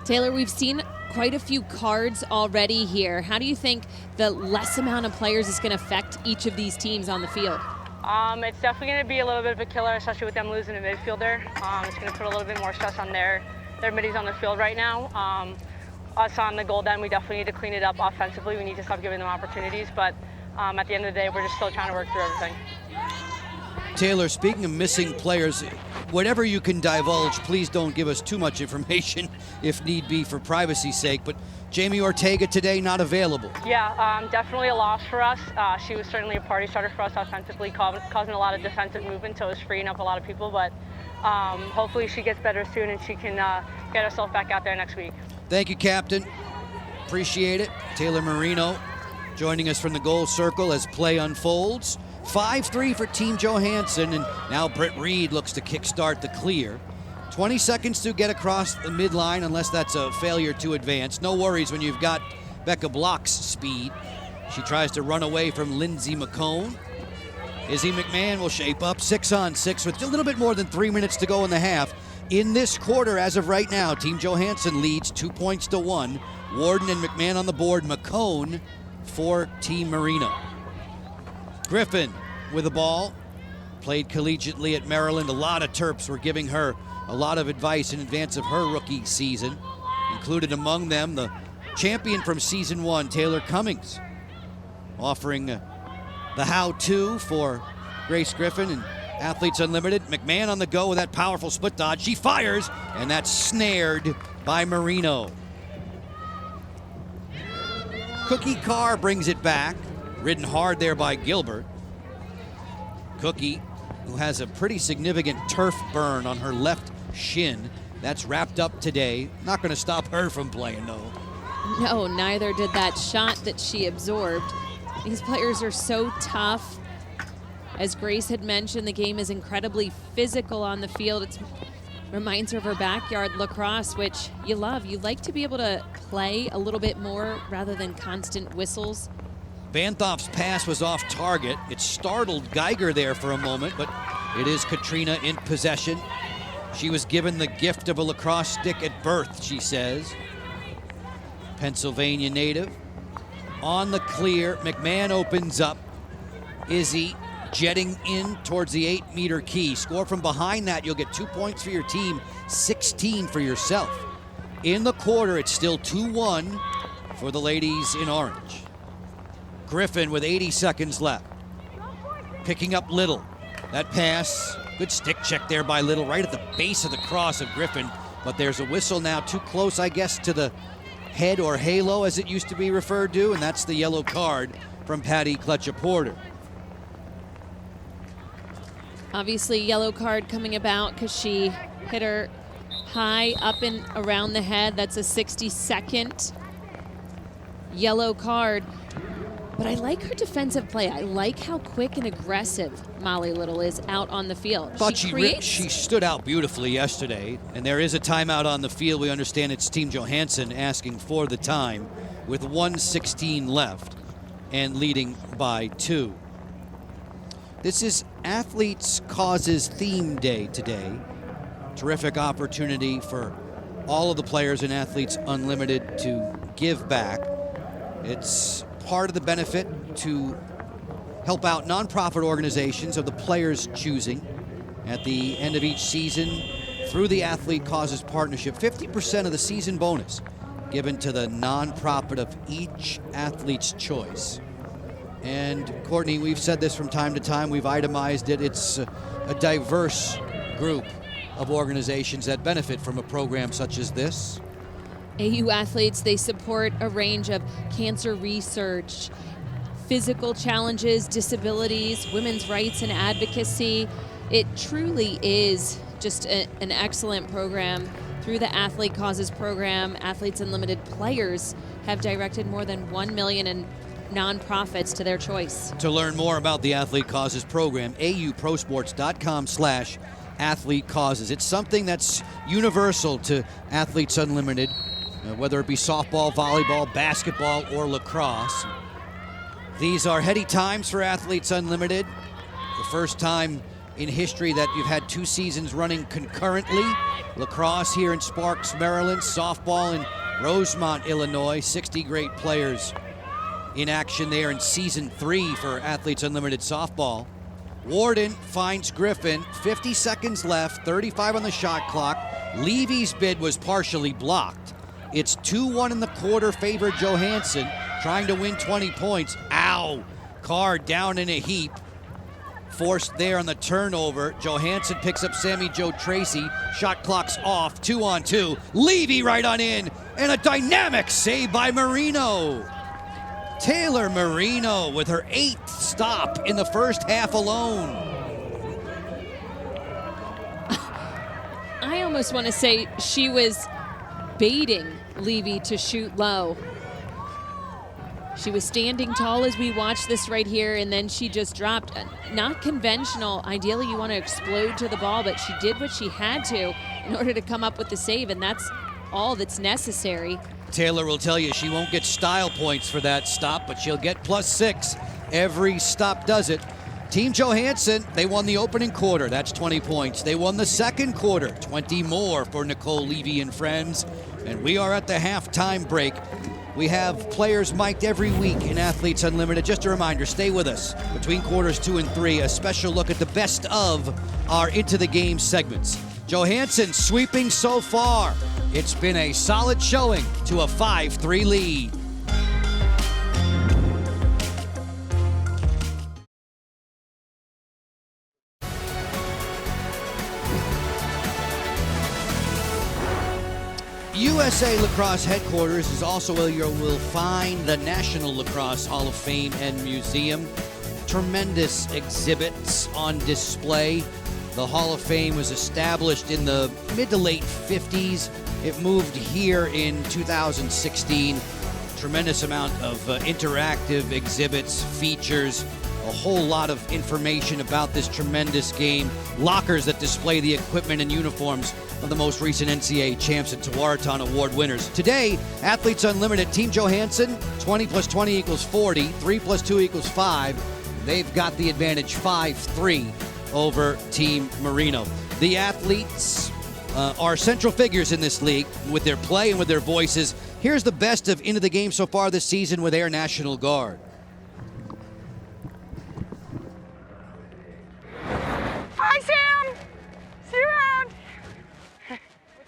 Taylor, we've seen quite a few cards already here. How do you think the less amount of players is going to affect each of these teams on the field? It's definitely going to be a little bit of a killer, especially with them losing a midfielder. It's going to put a little bit more stress on their middies on the field right now. Us on the goal end, we definitely need to clean it up offensively. We need to stop giving them opportunities, but at the end of the day, we're just still trying to work through everything. Taylor, speaking of missing players, whatever you can divulge, please don't give us too much information if need be for privacy's sake, but Jamie Ortega today not available. Yeah, definitely a loss for us. She was certainly a party starter for us offensively, causing a lot of defensive movement, so it was freeing up a lot of people, but hopefully she gets better soon and she can get herself back out there next week. Thank you, Captain. Appreciate it. Taylor Moreno joining us from the goal circle as play unfolds. 5-3 for Team Johansen, and now Britt Reed looks to kickstart the clear. 20 seconds to get across the midline unless that's a failure to advance. No worries when you've got Becca Block's speed. She tries to run away from Lindsay McCone. Izzy McMahon will shape up 6-on-6 with a little bit more than 3 minutes to go in the half. In this quarter, as of right now, Team Johansen leads 2-1. Warden and McMahon on the board. McCone for Team Moreno. Griffin with the ball. Played collegiately at Maryland. A lot of Terps were giving her a lot of advice in advance of her rookie season. Included among them the champion from season 1, Taylor Cummings, offering the how-to for Grace Griffin and Athletes Unlimited. McMahon on the go with that powerful split dodge. She fires, and that's snared by Moreno. Cookie Carr brings it back. Ridden hard there by Gilbert. Cookie, who has a pretty significant turf burn on her left shin. That's wrapped up today. Not going to stop her from playing, though. No, neither did that shot that she absorbed. These players are so tough. As Grace had mentioned, the game is incredibly physical on the field. It reminds her of her backyard lacrosse, which you love. You like to be able to play a little bit more rather than constant whistles. Banthoff's pass was off target. It startled Geiger there for a moment, but it is Katrina in possession. She was given the gift of a lacrosse stick at birth, she says. Pennsylvania native. On the clear, McMahon opens up. Izzy jetting in towards the 8-meter key. Score from behind that, you'll get 2 points for your team, 16 for yourself. In the quarter, it's still 2-1 for the ladies in orange. Griffin with 80 seconds left. Picking up Little. That pass, good stick check there by Little, right at the base of the cross of Griffin. But there's a whistle now, too close, I guess, to the head or halo, as it used to be referred to, and that's the yellow card from Patty Kletcher-Porter. Obviously, yellow card coming about because she hit her high up and around the head. That's a 60-second yellow card. But I like her defensive play. I like how quick and aggressive Molly Little is out on the field. Thought she stood out beautifully yesterday, and there is a timeout on the field. We understand it's Team Johansen asking for the time with 1:16 left and leading by 2. This is Athletes Causes Theme Day today. Terrific opportunity for all of the players in Athletes Unlimited to give back. It's part of the benefit to help out nonprofit organizations of the players' choosing. At the end of each season, through the Athlete Causes Partnership, 50% of the season bonus given to the nonprofit of each athlete's choice. And Courtney, we've said this from time to time, we've itemized it. It's a diverse group of organizations that benefit from a program such as this. AU athletes, they support a range of cancer research, physical challenges, disabilities, women's rights and advocacy. It truly is just an excellent program. Through the Athlete Causes program, Athletes Unlimited players have directed more than 1 million in nonprofits to their choice. To learn more about the Athlete Causes program, auprosports.com/Athlete Causes. It's something that's universal to Athletes Unlimited, whether it be softball, volleyball, basketball, or lacrosse. These are heady times for Athletes Unlimited. The first time in history that you've had 2 seasons running concurrently. Lacrosse here in Sparks, Maryland, softball in Rosemont, Illinois. 60 great players in action there in season 3 for Athletes Unlimited softball. Warden finds Griffin, 50 seconds left, 35 on the shot clock. Levy's bid was partially blocked. It's 2-1 in the quarter, favor Johansen, trying to win 20 points. Ow! Carr down in a heap. Forced there on the turnover. Johansen picks up Sammy Joe Tracy. Shot clock's off, 2-on-2. Levy right on in, and a dynamic save by Moreno. Taylor Moreno with her 8th stop in the first half alone. I almost want to say she was baiting Levy to shoot low. She was standing tall as we watched this right here, and then she just dropped. Not conventional. Ideally, you want to explode to the ball, but she did what she had to in order to come up with the save, and that's all that's necessary. Taylor will tell you she won't get style points for that stop, but she'll get +6. Every stop does it. Team Johansen, they won the opening quarter. That's 20 points. They won the second quarter. 20 more for Nicole Levy and friends. And we are at the halftime break. We have players mic'd every week in Athletes Unlimited. Just a reminder, stay with us. Between quarters 2 and 3, a special look at the best of our Into the Game segments. Johansen sweeping so far. It's been a solid showing to a 5-3 lead. USA Lacrosse headquarters is also where you will find the National Lacrosse Hall of Fame and Museum. Tremendous exhibits on display. The Hall of Fame was established in the mid to late 50s. It moved here in 2016. Tremendous amount of interactive exhibits, features, a whole lot of information about this tremendous game. Lockers that display the equipment and uniforms of the most recent NCAA champs and Tewaaraton Award winners. Today, Athletes Unlimited, Team Johansen, 20 + 20 = 40, 3 + 2 = 5. They've got the advantage 5-3 over Team Moreno. The athletes are central figures in this league with their play and with their voices. Here's the best of Into the Game so far this season with Air National Guard. Hi, Sam! See you around.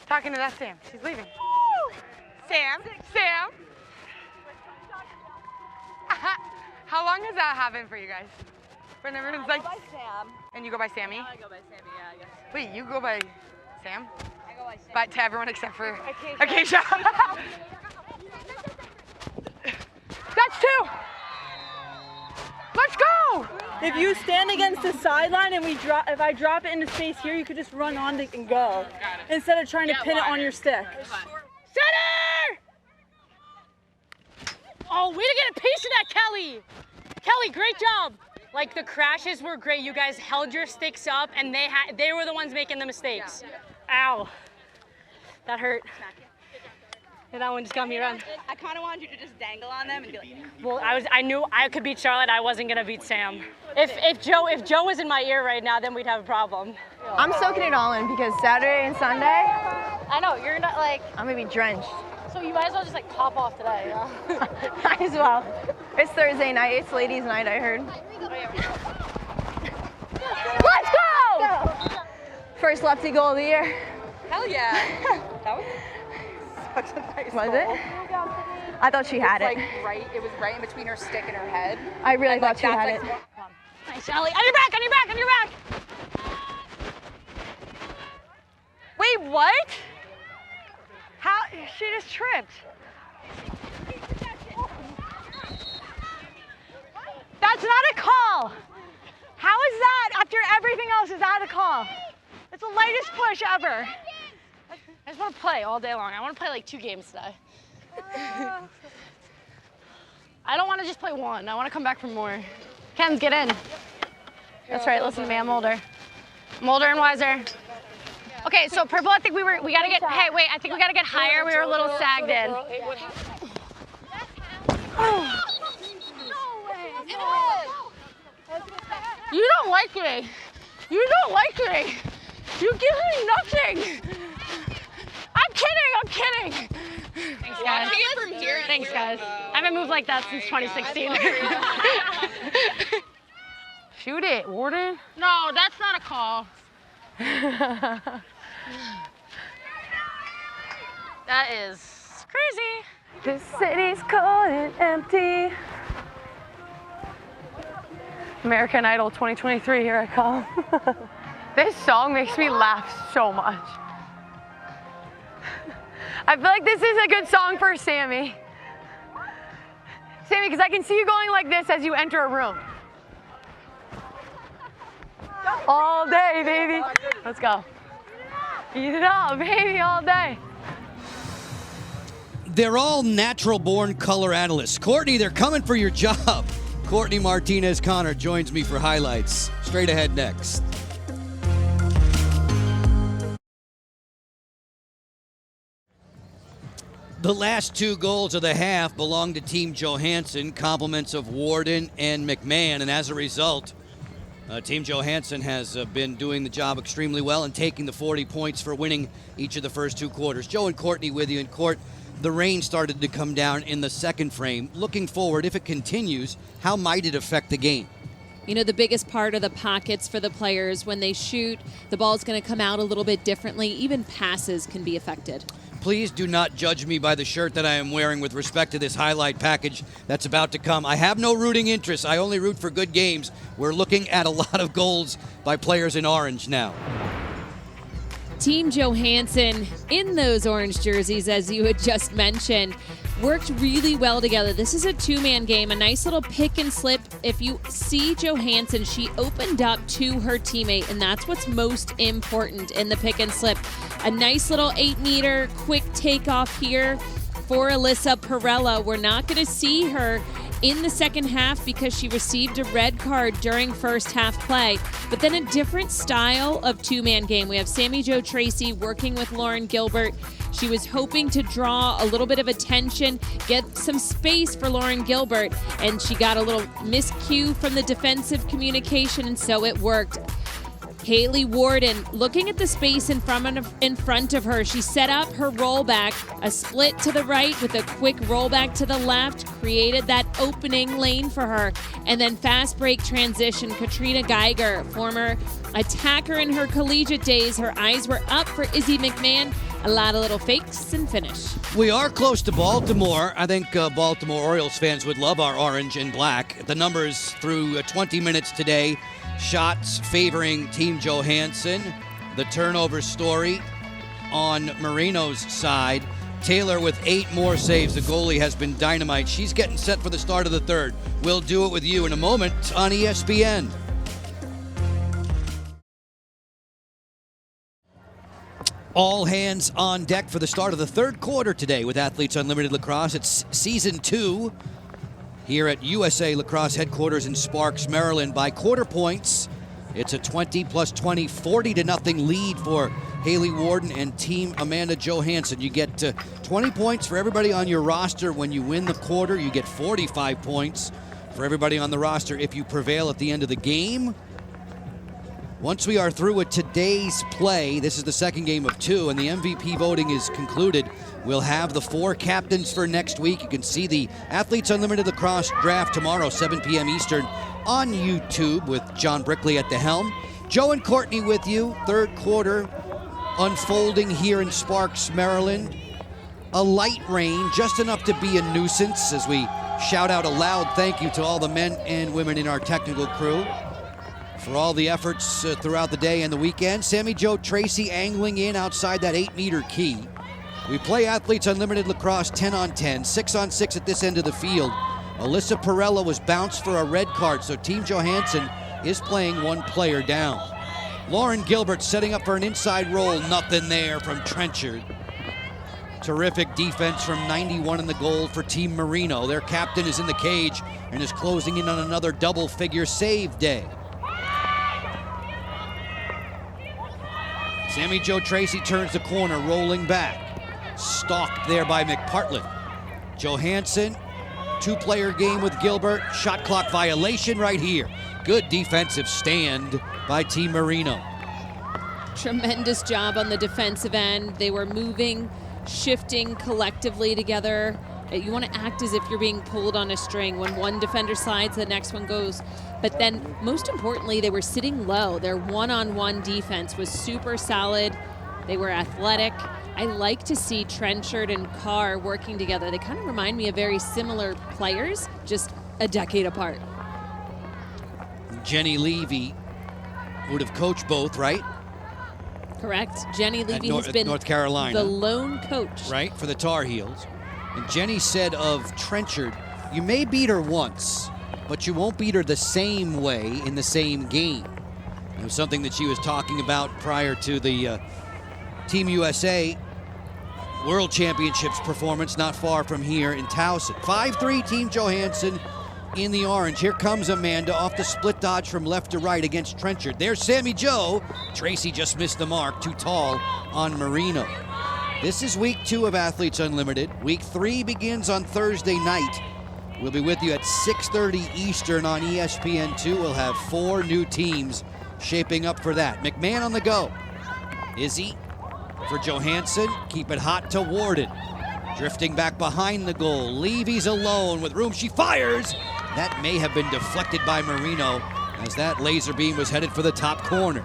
Talking to that Sam. She's leaving. Sam? Sam? How long has that happened for you guys? When everyone's like, I go by Sam. And you go by Sammy? I go by Sammy, yeah, I guess. Wait, you go by Sam? I go by Sam. But to everyone except for Acacia. That's 2! Let's go! If you stand against the sideline and if I drop it into space here, you could just run on it and go. Instead of trying to pin it on your stick. Center! Oh, way to get a piece of that, Kelly! Kelly, great job! Like, the crashes were great. You guys held your sticks up, and they were the ones making the mistakes. Ow. That hurt. Yeah, that one just got me around. I kind of wanted you to just dangle on them and be like, Well, I knew I could beat Charlotte. I wasn't gonna beat Sam. If Joe was in my ear right now, then we'd have a problem. I'm soaking it all in because Saturday and Sunday, I know, you're not like, I'm gonna be drenched. so you might as well just like pop off today. Might as well. It's Thursday night. It's ladies' night, I heard. Let's go! First lefty goal of the year. hell yeah. That was such a nice Was goal. it? I thought she had it. It was right in between her stick and her head. I really thought she had it. Nice, Allie. On your back, on your back, on your back. Wait, what? How? She just tripped. That's not a call. How is that after everything else? Is that a call? It's the lightest push ever. I just want to play all day long. I want to play like 2 games today. I don't want to just play 1. I want to come back for more. Ken, get in. That's right, listen to me, I'm older. I'm older and wiser. Okay, so purple, I think we gotta get, hey, wait, I think we gotta get higher. We were a little sagged in. You don't like me. You don't like me. You give me nothing. I'm kidding. Thanks, guys. Thanks, guys. I haven't moved like that since 2016. Shoot it, Warden. No, that's not a call. That is crazy. This city's cold and empty. American Idol 2023, here I come. This song makes me laugh so much. I feel like this is a good song for Sammy. Sammy, because I can see you going like this as you enter a room. All day, baby. Let's go. Eat it up, baby, all day. They're all natural-born color analysts. Courtney, they're coming for your job. Courtney Martinez-Connor joins me for highlights. Straight ahead next. The last 2 goals of the half belong to Team Johansen, compliments of Warden and McMahon, and as a result, Team Johansen has been doing the job extremely well and taking the 40 points for winning each of the first 2 quarters. Joe and Courtney with you. In court, the rain started to come down in the second frame. Looking forward, if it continues, how might it affect the game? You know, the biggest part of the pockets for the players, when they shoot, the ball's going to come out a little bit differently. Even passes can be affected. Please do not judge me by the shirt that I am wearing with respect to this highlight package that's about to come. I have no rooting interest. I only root for good games. We're looking at a lot of goals by players in orange now. Team Johansen in those orange jerseys, as you had just mentioned, worked really well together. This is a 2-man game, a nice little pick and slip. If you see Johansen, she opened up to her teammate, and that's what's most important in the pick and slip. A nice little 8-meter quick takeoff here for Alyssa Perella. We're not going to see her in the second half because she received a red card during first half play, but then a different style of 2-man game. We have Sammy Jo Tracy working with Lauren Gilbert. She was hoping to draw a little bit of attention, get some space for Lauren Gilbert, and she got a little miscue from the defensive communication, and so it worked. Haley Warden looking at the space in front of her. She set up her rollback, a split to the right with a quick rollback to the left, created that opening lane for her. And then fast break transition, Katrina Geiger, former attacker in her collegiate days. Her eyes were up for Izzy McMahon. A lot of little fakes and finish. We are close to Baltimore. I think Baltimore Orioles fans would love our orange and black. The numbers through 20 minutes today. Shots favoring Team Johansen. The turnover story on Moreno's side. Taylor with 8 more saves. The goalie has been dynamite. She's getting set for the start of the third. We'll do it with you in a moment on ESPN. All hands on deck for the start of the third quarter today with Athletes Unlimited Lacrosse. It's season 2 here at USA Lacrosse headquarters in Sparks, Maryland. By quarter points, it's a 20+20, 40-0 lead for Haley Warden and Team Amanda Johansen. You get 20 points for everybody on your roster when you win the quarter. You get 45 points for everybody on the roster if you prevail at the end of the game. Once we are through with today's play, this is the second game of 2, and the MVP voting is concluded. We'll have the 4 captains for next week. You can see the Athletes Unlimited Lacrosse draft tomorrow, 7 p.m. Eastern on YouTube with John Brickley at the helm. Joe and Courtney with you. Third quarter unfolding here in Sparks, Maryland. A light rain, just enough to be a nuisance, as we shout out a loud thank you to all the men and women in our technical crew for all the efforts throughout the day and the weekend. Sammy Joe Tracy angling in outside that 8-meter key. We play Athletes Unlimited Lacrosse 10-on-10, 6-on-6 at this end of the field. Alyssa Perella was bounced for a red card, so Team Johansen is playing 1 player down. Lauren Gilbert setting up for an inside roll. Nothing there from Trenchard. Terrific defense from 91 in the goal for Team Moreno. Their captain is in the cage and is closing in on another double-figure save day. Sammy Joe Tracy turns the corner, rolling back. Stalked there by McPartland. Johansen, 2-player game with Gilbert. Shot clock violation right here. Good defensive stand by Team Moreno. Tremendous job on the defensive end. They were moving, shifting collectively together. You want to act as if you're being pulled on a string. When one defender slides, the next one goes. But then, most importantly, they were sitting low. Their one-on-one defense was super solid. They were athletic. I like to see Trenchard and Carr working together. They kind of remind me of very similar players, just a decade apart. Jenny Levy would have coached both, right? Correct. Jenny Levy has been North Carolina, the lone coach. Right, for the Tar Heels. And Jenny said of Trenchard, you may beat her once, but you won't beat her the same way in the same game. It was something that she was talking about prior to the Team USA World Championships performance not far from here in Towson. 5-3 Team Johansen in the orange. Here comes Amanda off the split dodge from left to right against Trenchard. There's Sammy Joe. Tracy just missed the mark, too tall on Moreno. This is week 2 of Athletes Unlimited. Week 3 begins on Thursday night. We'll be with you at 6:30 Eastern on ESPN2. We'll have 4 new teams shaping up for that. McMahon on the go. Izzy for Johansen. Keep it hot to Warden. Drifting back behind the goal. Levy's alone with room. She fires. That may have been deflected by Moreno as that laser beam was headed for the top corner.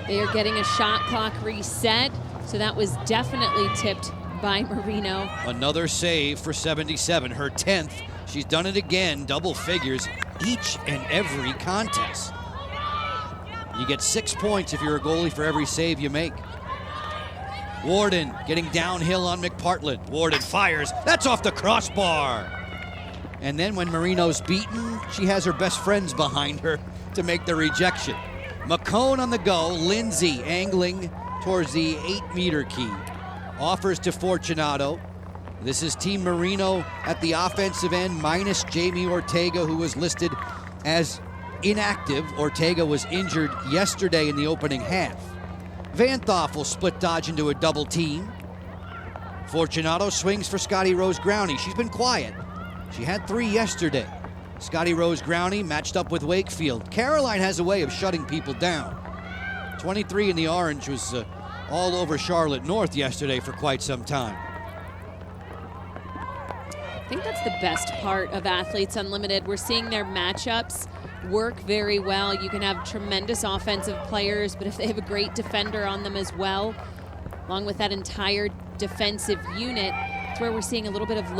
They are getting a shot clock reset, so that was definitely tipped by Moreno. Another save for 77, her 10th. She's done it again, double figures each and every contest. You get 6 points if you're a goalie for every save you make. Warden getting downhill on McPartland. Warden fires. That's off the crossbar. And then when Moreno's beaten, she has her best friends behind her to make the rejection. McCone on the go. Lindsay angling towards the 8-meter key. Offers to Fortunato. This is Team Moreno at the offensive end, minus Jamie Ortega, who was listed as inactive. Ortega was injured yesterday in the opening half. Vanthoff will split dodge into a double team. Fortunato swings for Scotty Rose Growney. She's been quiet. She had 3 yesterday. Scotty Rose Growney matched up with Wakefield. Caroline has a way of shutting people down. 23 in the orange was all over Charlotte North yesterday for quite some time. I think that's the best part of Athletes Unlimited. We're seeing their matchups work very well. You can have tremendous offensive players, but if they have a great defender on them as well, along with that entire defensive unit, it's where we're seeing a little bit of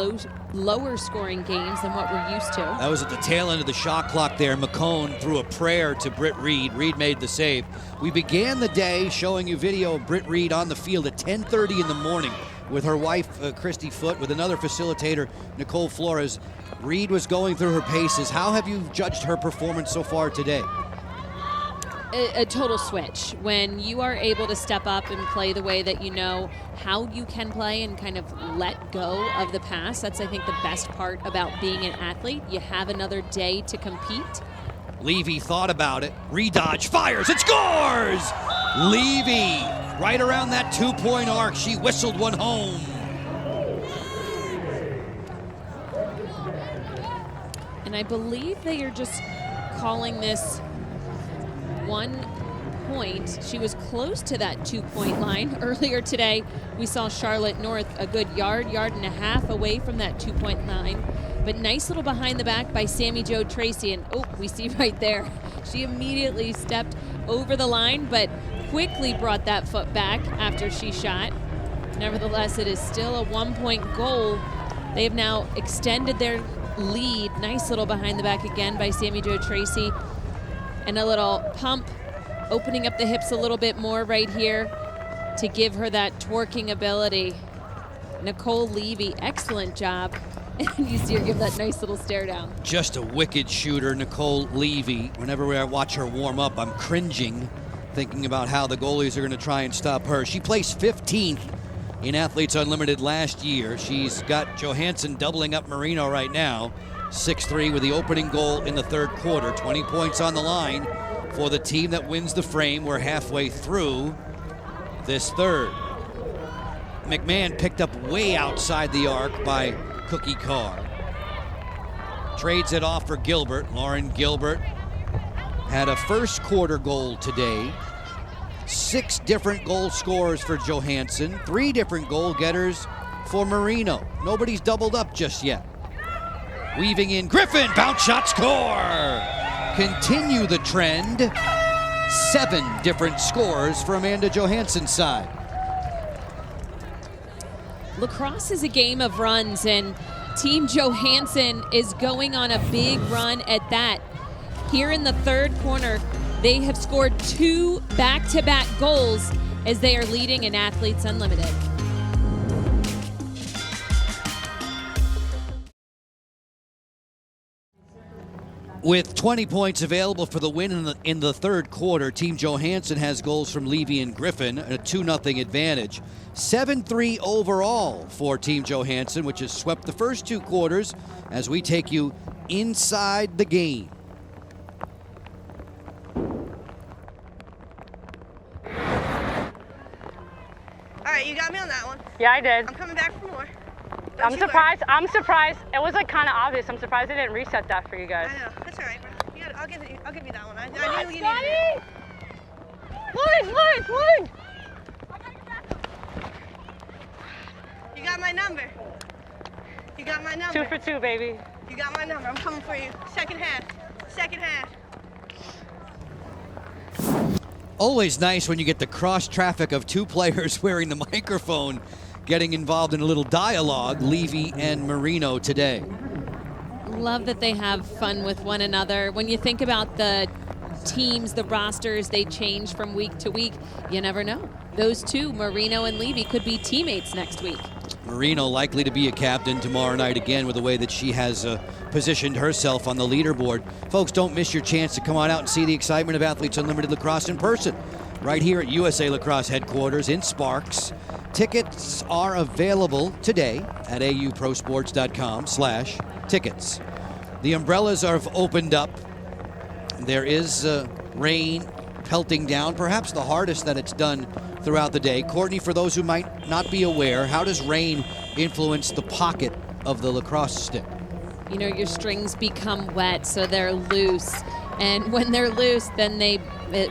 lower scoring games than what we're used to. That was at the tail end of the shot clock there. McCone threw a prayer to Britt Reed. Reed made the save. We began the day showing you video of Britt Reed on the field at 10:30 in the morning with her wife, Christy Foote, with another facilitator, Nicole Flores. Reed was going through her paces. How have you judged her performance so far today? A total switch. When you are able to step up and play the way that you know how you can play and kind of let go of the past, that's, I think, the best part about being an athlete. You have another day to compete. Levy thought about it. Redodge, fires, and scores! Levy, right around that 2-point arc, she whistled one home. And I believe they are just calling this 1 point. She was close to that 2-point line. Earlier today, we saw Charlotte North a good yard and a half away from that 2-point line. But nice little behind the back by Sammy Jo Tracy. And oh, we see right there, she immediately stepped over the line, but quickly brought that foot back after she shot. Nevertheless, it is still a 1-point goal. They have now extended their lead. Nice little behind the back again by Sammy Jo Tracy. And a little pump, opening up the hips a little bit more right here to give her that twerking ability. Nicole Levy, excellent job. And you see her give that nice little stare down. Just a wicked shooter, Nicole Levy. Whenever I watch her warm up, I'm cringing, thinking about how the goalies are going to try and stop her. She placed 15th in Athletes Unlimited last year. She's got Johansen doubling up Moreno right now. 6-3 with the opening goal in the third quarter. 20 points on the line for the team that wins the frame. We're halfway through this third. McMahon picked up way outside the arc by Cookie Carr. Trades it off for Gilbert. Lauren Gilbert had a first quarter goal today. 6 different goal scorers for Johansen. 3 different goal getters for Moreno. Nobody's doubled up just yet. Weaving in Griffin, bounce shot, score! Continue the trend. 7 different scores for Amanda Johansen's side. Lacrosse is a game of runs, and Team Johansen is going on a big run at that. Here in the third corner, they have scored 2 back-to-back goals as they are leading in Athletes Unlimited. With 20 points available for the win in the third quarter, Team Johansen has goals from Levy and Griffin, a 2-0 advantage. 7-3 overall for Team Johansen, which has swept the first 2 quarters as we take you inside the game. All right, you got me on that one. Yeah, I did. I'm coming back for more. I'm surprised. I'm surprised. It was like kind of obvious. I'm surprised they didn't reset that for you guys. I know. That's all right, bro. I'll give you that one. I knew you Scotty! needed it. Lauren! You got my number. You got my number. 2 for 2, baby. You got my number. I'm coming for you. Second half. Always nice when you get the cross traffic of 2 players wearing the microphone getting involved in a little dialogue, Levy and Moreno today. Love that they have fun with one another. When you think about the teams, the rosters, they change from week to week. You never know. Those 2, Moreno and Levy, could be teammates next week. Moreno likely to be a captain tomorrow night again with the way that she has positioned herself on the leaderboard. Folks, don't miss your chance to come on out and see the excitement of Athletes Unlimited Lacrosse in person. Right here at USA Lacrosse headquarters in Sparks. Tickets are available today at auprosports.com/tickets. The umbrellas are opened up. There is rain pelting down, perhaps the hardest that it's done throughout the day. Courtney, for those who might not be aware, how does rain influence the pocket of the lacrosse stick? You know, your strings become wet, so they're loose. And when they're loose, then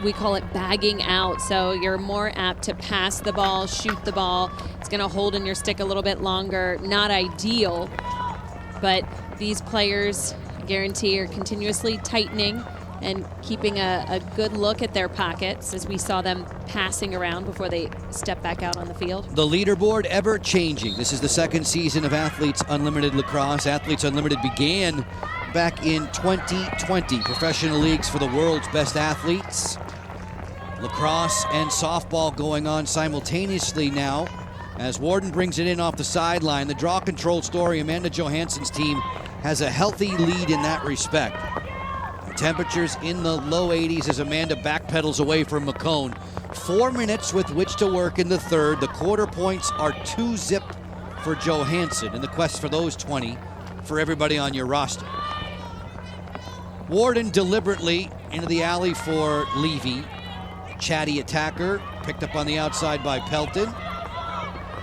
we call it bagging out. So you're more apt to pass the ball, shoot the ball. It's going to hold in your stick a little bit longer. Not ideal, but these players, I guarantee, are continuously tightening and keeping a good look at their pockets as we saw them passing around before they step back out on the field. The leaderboard ever changing. This is the second season of Athletes Unlimited Lacrosse. Athletes Unlimited began back in 2020. Professional leagues for the world's best athletes. Lacrosse and softball going on simultaneously now as Warden brings it in off the sideline. The draw control story, Amanda Johansen's team has a healthy lead in that respect. Temperatures in the low 80s as Amanda backpedals away from McCone. 4 minutes with which to work in the third. The quarter points are 2-0 for Johansen in the quest for those 20 for everybody on your roster. Warden deliberately into the alley for Levy. chatty attacker, picked up on the outside by Pelton.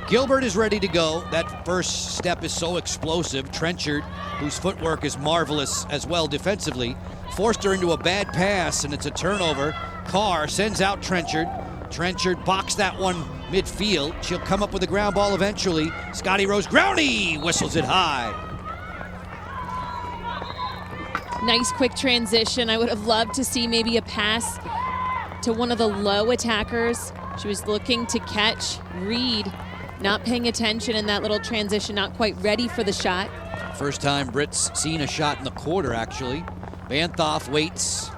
Gilbert is ready to go. That first step is so explosive. Trenchard, whose footwork is marvelous as well defensively, forced her into a bad pass, and it's a turnover. Carr sends out Trenchard. Trenchard boxed that one midfield. She'll come up with a ground ball eventually. Scotty Rose Growney whistles it high. Nice quick transition. I would have loved to see maybe a pass to one of the low attackers. She was looking to catch Reed, not paying attention in that little transition, not quite ready for the shot. First time Britt's seen a shot in the quarter, actually. Banthoff waits.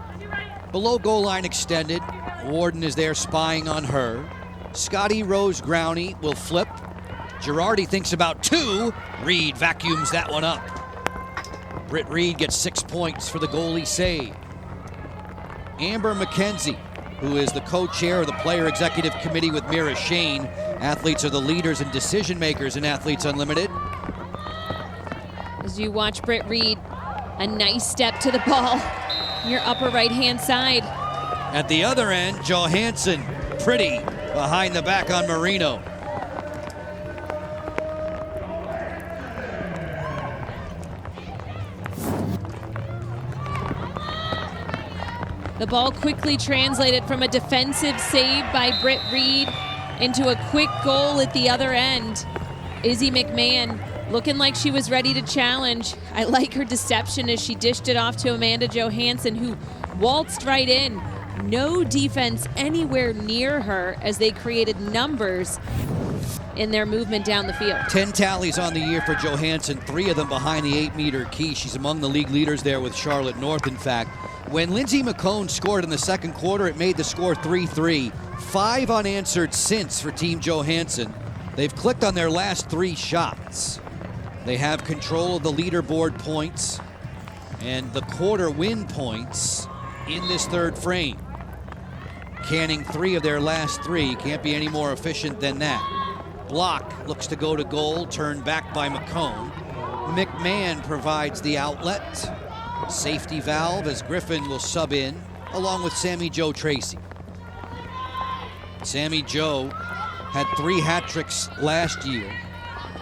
Below goal line extended. Warden is there spying on her. Scotty Rose Growney will flip. Girardi thinks about 2. Reed vacuums that one up. Britt Reed gets 6 points for the goalie save. Amber McKenzie, who is the co-chair of the Player Executive Committee with Mira Shane. Athletes are the leaders and decision makers in Athletes Unlimited. As you watch Britt Reed, a nice step to the ball, your upper right-hand side. At the other end, Johansen, pretty, behind the back on Moreno. The ball quickly translated from a defensive save by Britt Reed into a quick goal at the other end. Izzy McMahon looking like she was ready to challenge. I like her deception as she dished it off to Amanda Johansen, who waltzed right in. No defense anywhere near her as they created numbers in their movement down the field. 10 tallies on the year for Johansen, 3 of them behind the 8-meter key. She's among the league leaders there with Charlotte North, in fact. When Lindsay McCone scored in the second quarter, it made the score 3-3. 5 unanswered since for Team Johansen. They've clicked on their last 3 shots. They have control of the leaderboard points and the quarter win points in this third frame. Canning 3 of their last 3. Can't be any more efficient than that. Block looks to go to goal, turned back by McCone. McMahon provides the outlet. Safety valve as Griffin will sub in, along with Sammy Jo Tracy. Sammy Jo had 3 hat tricks last year.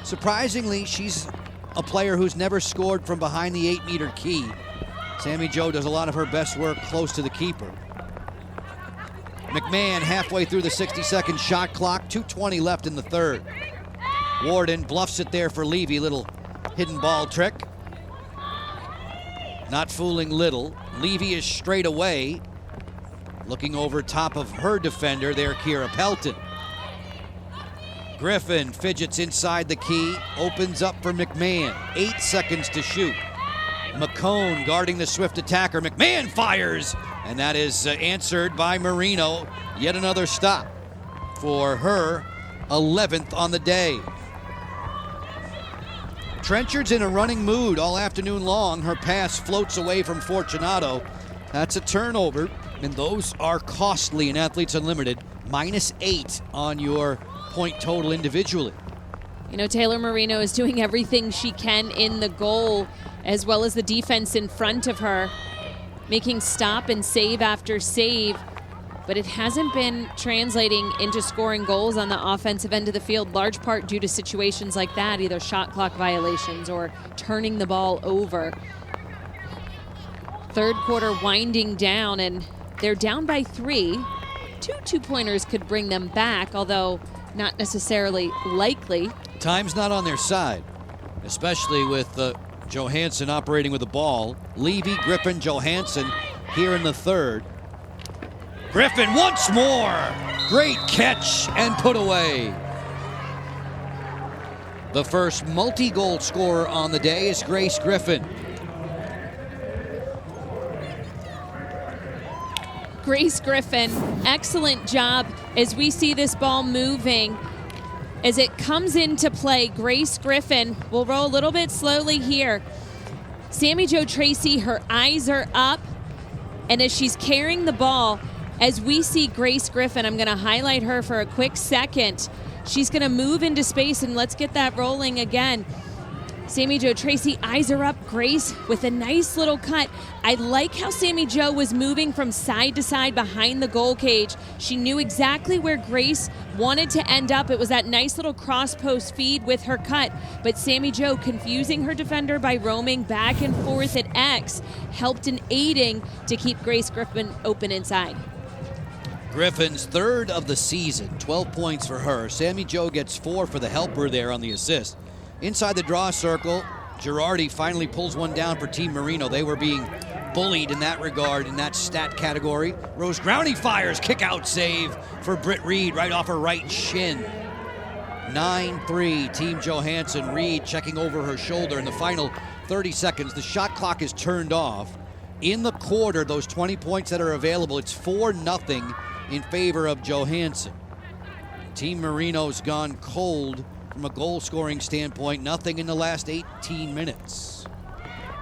Surprisingly, she's a player who's never scored from behind the 8-meter key. Sammy Jo does a lot of her best work close to the keeper. McMahon halfway through the 60-second shot clock, 2:20 left in the third. Warden bluffs it there for Levy, little hidden ball trick. Not fooling Little. Levy is straight away, looking over top of her defender there, Kira Pelton. Griffin fidgets inside the key, opens up for McMahon. 8 seconds to shoot. McCone guarding the swift attacker. McMahon fires, and that is answered by Moreno. Yet another stop for her 11th on the day. Trenchard's in a running mood all afternoon long. Her pass floats away from Fortunato. That's a turnover, and those are costly in Athletes Unlimited. -8 on your point total individually. You know, Taylor Moreno is doing everything she can in the goal, as well as the defense in front of her, making stop and save after save, but it hasn't been translating into scoring goals on the offensive end of the field, large part due to situations like that, either shot clock violations or turning the ball over. Third quarter winding down, and they're down by 3. 2 two-pointers could bring them back, although not necessarily likely. Time's not on their side, especially with Johansen operating with the ball. Levy, Griffin, Johansen here in the third. Griffin once more. Great catch and put away. The first multi-goal scorer on the day is Grace Griffin. Grace Griffin, excellent job as we see this ball moving. As it comes into play, Grace Griffin will roll a little bit slowly here. Sammy Jo Tracy, her eyes are up, and as she's carrying the ball, as we see Grace Griffin, I'm going to highlight her for a quick second. She's going to move into space, and let's get that rolling again. Sammy Jo Tracy eyes her up. Grace with a nice little cut. I like how Sammy Jo was moving from side to side behind the goal cage. She knew exactly where Grace wanted to end up. It was that nice little cross post feed with her cut. But Sammy Jo, confusing her defender by roaming back and forth at X, helped in aiding to keep Grace Griffin open inside. Griffin's third of the season, 12 points for her. Sammy Jo gets 4 for the helper there on the assist. Inside the draw circle, Girardi finally pulls one down for Team Moreno. They were being bullied in that regard, in that stat category. Rose Growney fires, kick-out save for Britt Reed right off her right shin. 9-3, Team Johansen. Reed checking over her shoulder in the final 30 seconds. The shot clock is turned off. In the quarter, those 20 points that are available, it's 4-0 in favor of Johansen. Team Moreno's gone cold from a goal-scoring standpoint, nothing in the last 18 minutes.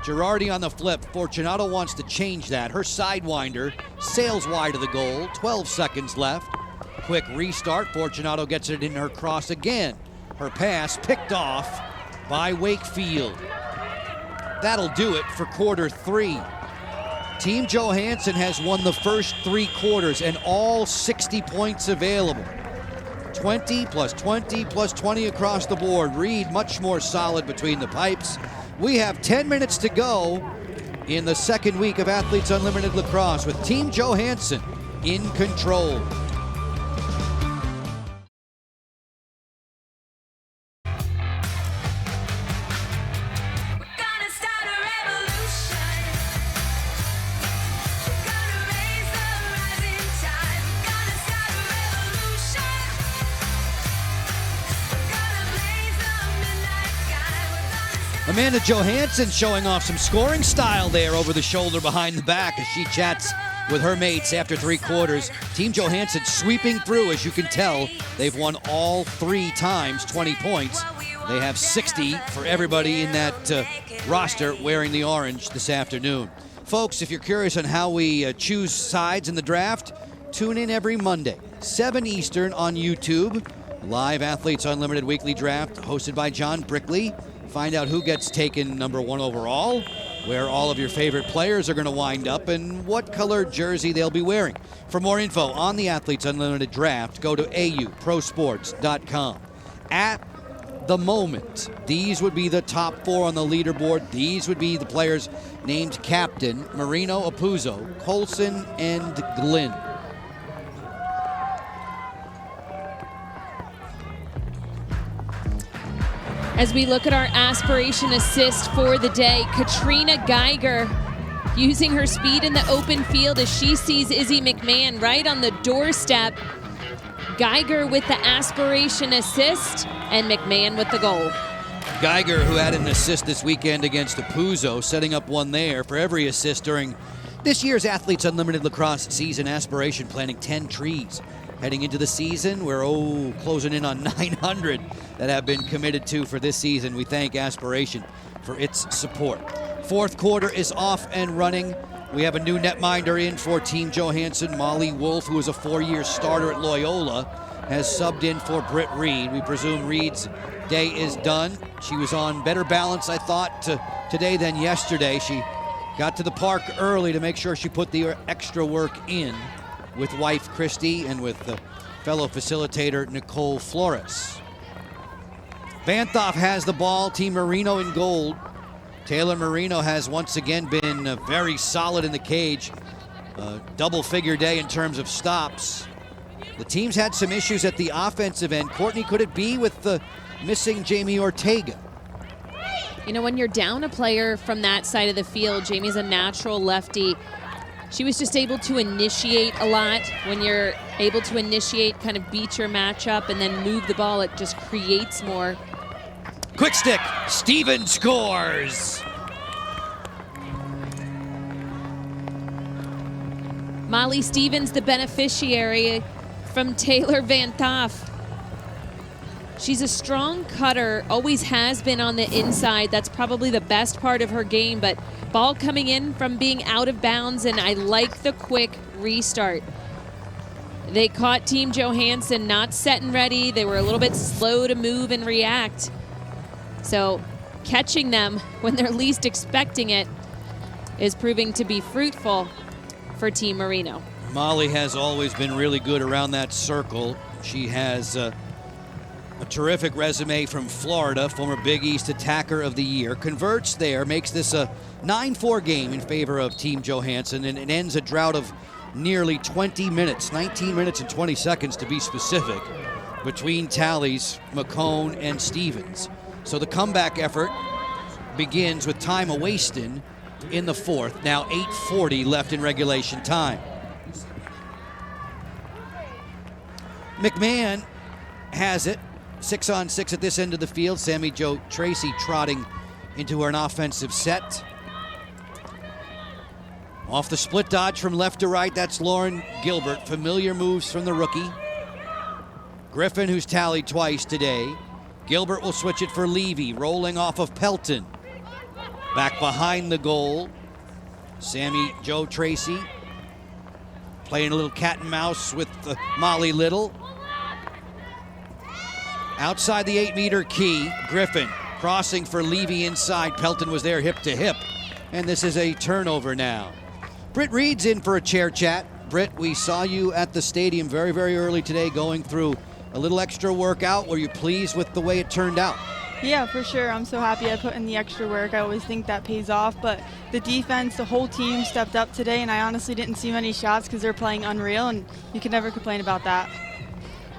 Girardi on the flip. Fortunato wants to change that. Her sidewinder sails wide of the goal. 12 seconds left. Quick restart. Fortunato gets it in her cross again. Her pass picked off by Wakefield. That'll do it for quarter 3. Team Johansen has won the first 3 quarters and all 60 points available. 20 plus 20 plus 20 across the board. Reed much more solid between the pipes. We have 10 minutes to go in the second week of Athletes Unlimited Lacrosse with Team Johansen in control. Amanda Johansen showing off some scoring style there over the shoulder behind the back as she chats with her mates after 3 quarters. Team Johansen sweeping through, as you can tell. They've won all 3 times, 20 points. They have 60 for everybody in that roster wearing the orange this afternoon. Folks, if you're curious on how we choose sides in the draft, tune in every Monday, 7 Eastern on YouTube. Live Athletes Unlimited Weekly Draft hosted by John Brickley. Find out who gets taken number 1 overall, where all of your favorite players are going to wind up, and what color jersey they'll be wearing. For more info on the Athletes Unlimited Draft, go to auprosports.com. At the moment, these would be the top 4 on the leaderboard. These would be the players named captain: Moreno, Apuzzo, Colson, and Glynn. As we look at our aspiration assist for the day, Katrina Geiger using her speed in the open field as she sees Izzy McMahon right on the doorstep. Geiger with the aspiration assist and McMahon with the goal. Geiger, who had an assist this weekend against Apuzzo, setting up one there for every assist during this year's Athletes Unlimited Lacrosse season aspiration, planting 10 trees. Heading into the season, we're closing in on 900 that have been committed to for this season. We thank Aspiration for its support. Fourth quarter is off and running. We have a new netminder in for Team Johansen. Molly Wolf, who is a 4-year starter at Loyola, has subbed in for Britt Reed. We presume Reed's day is done. She was on better balance, I thought, today than yesterday. She got to the park early to make sure she put the extra work in with wife Christy and with fellow facilitator Nicole Flores. Vanthoff has the ball. Team Moreno in gold. Taylor Moreno has once again been very solid in the cage. Double-figure day in terms of stops. The team's had some issues at the offensive end. Courtney, could it be with the missing Jamie Ortega? You know, when you're down a player from that side of the field, Jamie's a natural lefty. She was just able to initiate a lot. When you're able to initiate, kind of beat your matchup and then move the ball, it just creates more. Quick stick, Steven scores. Molly Stevens, the beneficiary from Taylor Vanthoff. She's a strong cutter, always has been on the inside. That's probably the best part of her game, but ball coming in from being out of bounds, and I like the quick restart. They caught Team Johansen not set and ready. They were a little bit slow to move and react. So catching them when they're least expecting it is proving to be fruitful for Team Moreno. Molly has always been really good around that circle. She has a terrific resume from Florida, former Big East Attacker of the Year. Converts there, makes this a 9-4 game in favor of Team Johansen, and it ends a drought of nearly 20 minutes, 19 minutes and 20 seconds to be specific, between tallies McCone and Stevens. So the comeback effort begins with time a-wasting in the fourth. Now 8:40 left in regulation time. McMahon has it. 6-on-6 at this end of the field. Sammy Jo Tracy trotting into an offensive set. Off the split dodge from left to right, that's Lauren Gilbert. Familiar moves from the rookie. Griffin, who's tallied twice today. Gilbert will switch it for Levy, rolling off of Pelton. Back behind the goal, Sammy Jo Tracy playing a little cat and mouse with Molly Little. Outside the 8-meter key, Griffin crossing for Levy inside. Pelton was there hip to hip, and this is a turnover now. Britt Reed's in for a chair chat. Britt, we saw you at the stadium very, very early today going through a little extra workout. Were you pleased with the way it turned out? Yeah, for sure. I'm so happy I put in the extra work. I always think that pays off, but the defense, the whole team stepped up today, and I honestly didn't see many shots because they're playing unreal, and you can never complain about that.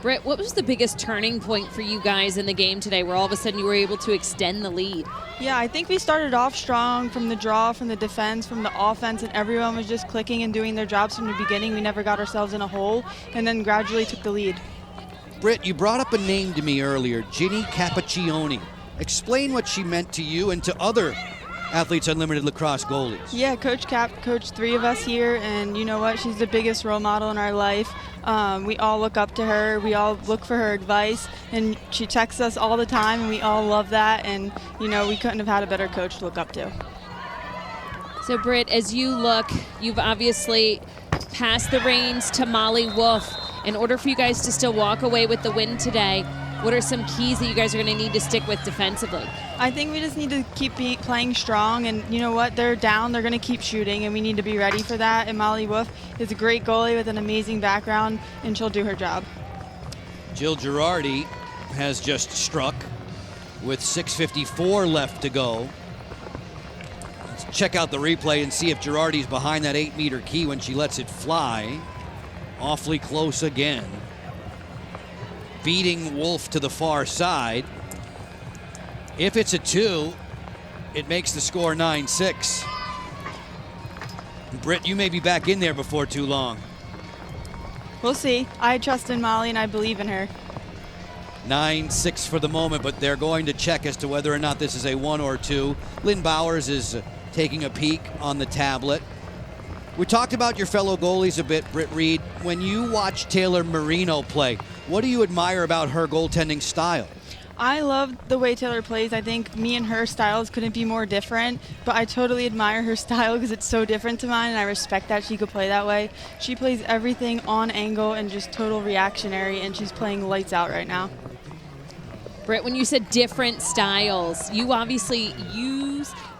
Britt, what was the biggest turning point for you guys in the game today where all of a sudden you were able to extend the lead? Yeah, I think we started off strong from the draw, from the defense, from the offense, and everyone was just clicking and doing their jobs from the beginning. We never got ourselves in a hole, and then gradually took the lead. Britt, you brought up a name to me earlier, Ginny Cappuccioni. Explain what she meant to you and to other Athletes Unlimited lacrosse goalies. Yeah, Coach Cap coached 3 of us here, and you know what? She's the biggest role model in our life. We all look up to her. We all look for her advice, and she texts us all the time, and we all love that. And, you know, we couldn't have had a better coach to look up to. So, Britt, as you look, you've obviously passed the reins to Molly Wolf. In order for you guys to still walk away with the win today, what are some keys that you guys are going to need to stick with defensively? I think we just need to keep playing strong, and you know what? They're down. They're going to keep shooting, and we need to be ready for that. And Molly Wolf is a great goalie with an amazing background, and she'll do her job. Jill Girardi has just struck with 6:54 left to go. Let's check out the replay and see if Girardi's behind that 8-meter key when she lets it fly. Awfully close again. Beating Wolf to the far side. If it's a 2, it makes the score 9-6. Britt, you may be back in there before too long. We'll see. I trust in Molly, and I believe in her. 9-6 for the moment, but they're going to check as to whether or not this is a 1 or 2. Lynn Bowers is taking a peek on the tablet. We talked about your fellow goalies a bit, Britt Reed. When you watch Taylor Moreno play, what do you admire about her goaltending style? I love the way Taylor plays. I think me and her styles couldn't be more different, but I totally admire her style because it's so different to mine, and I respect that she could play that way. She plays everything on angle and just total reactionary, and she's playing lights out right now. Britt, when you said different styles, you obviously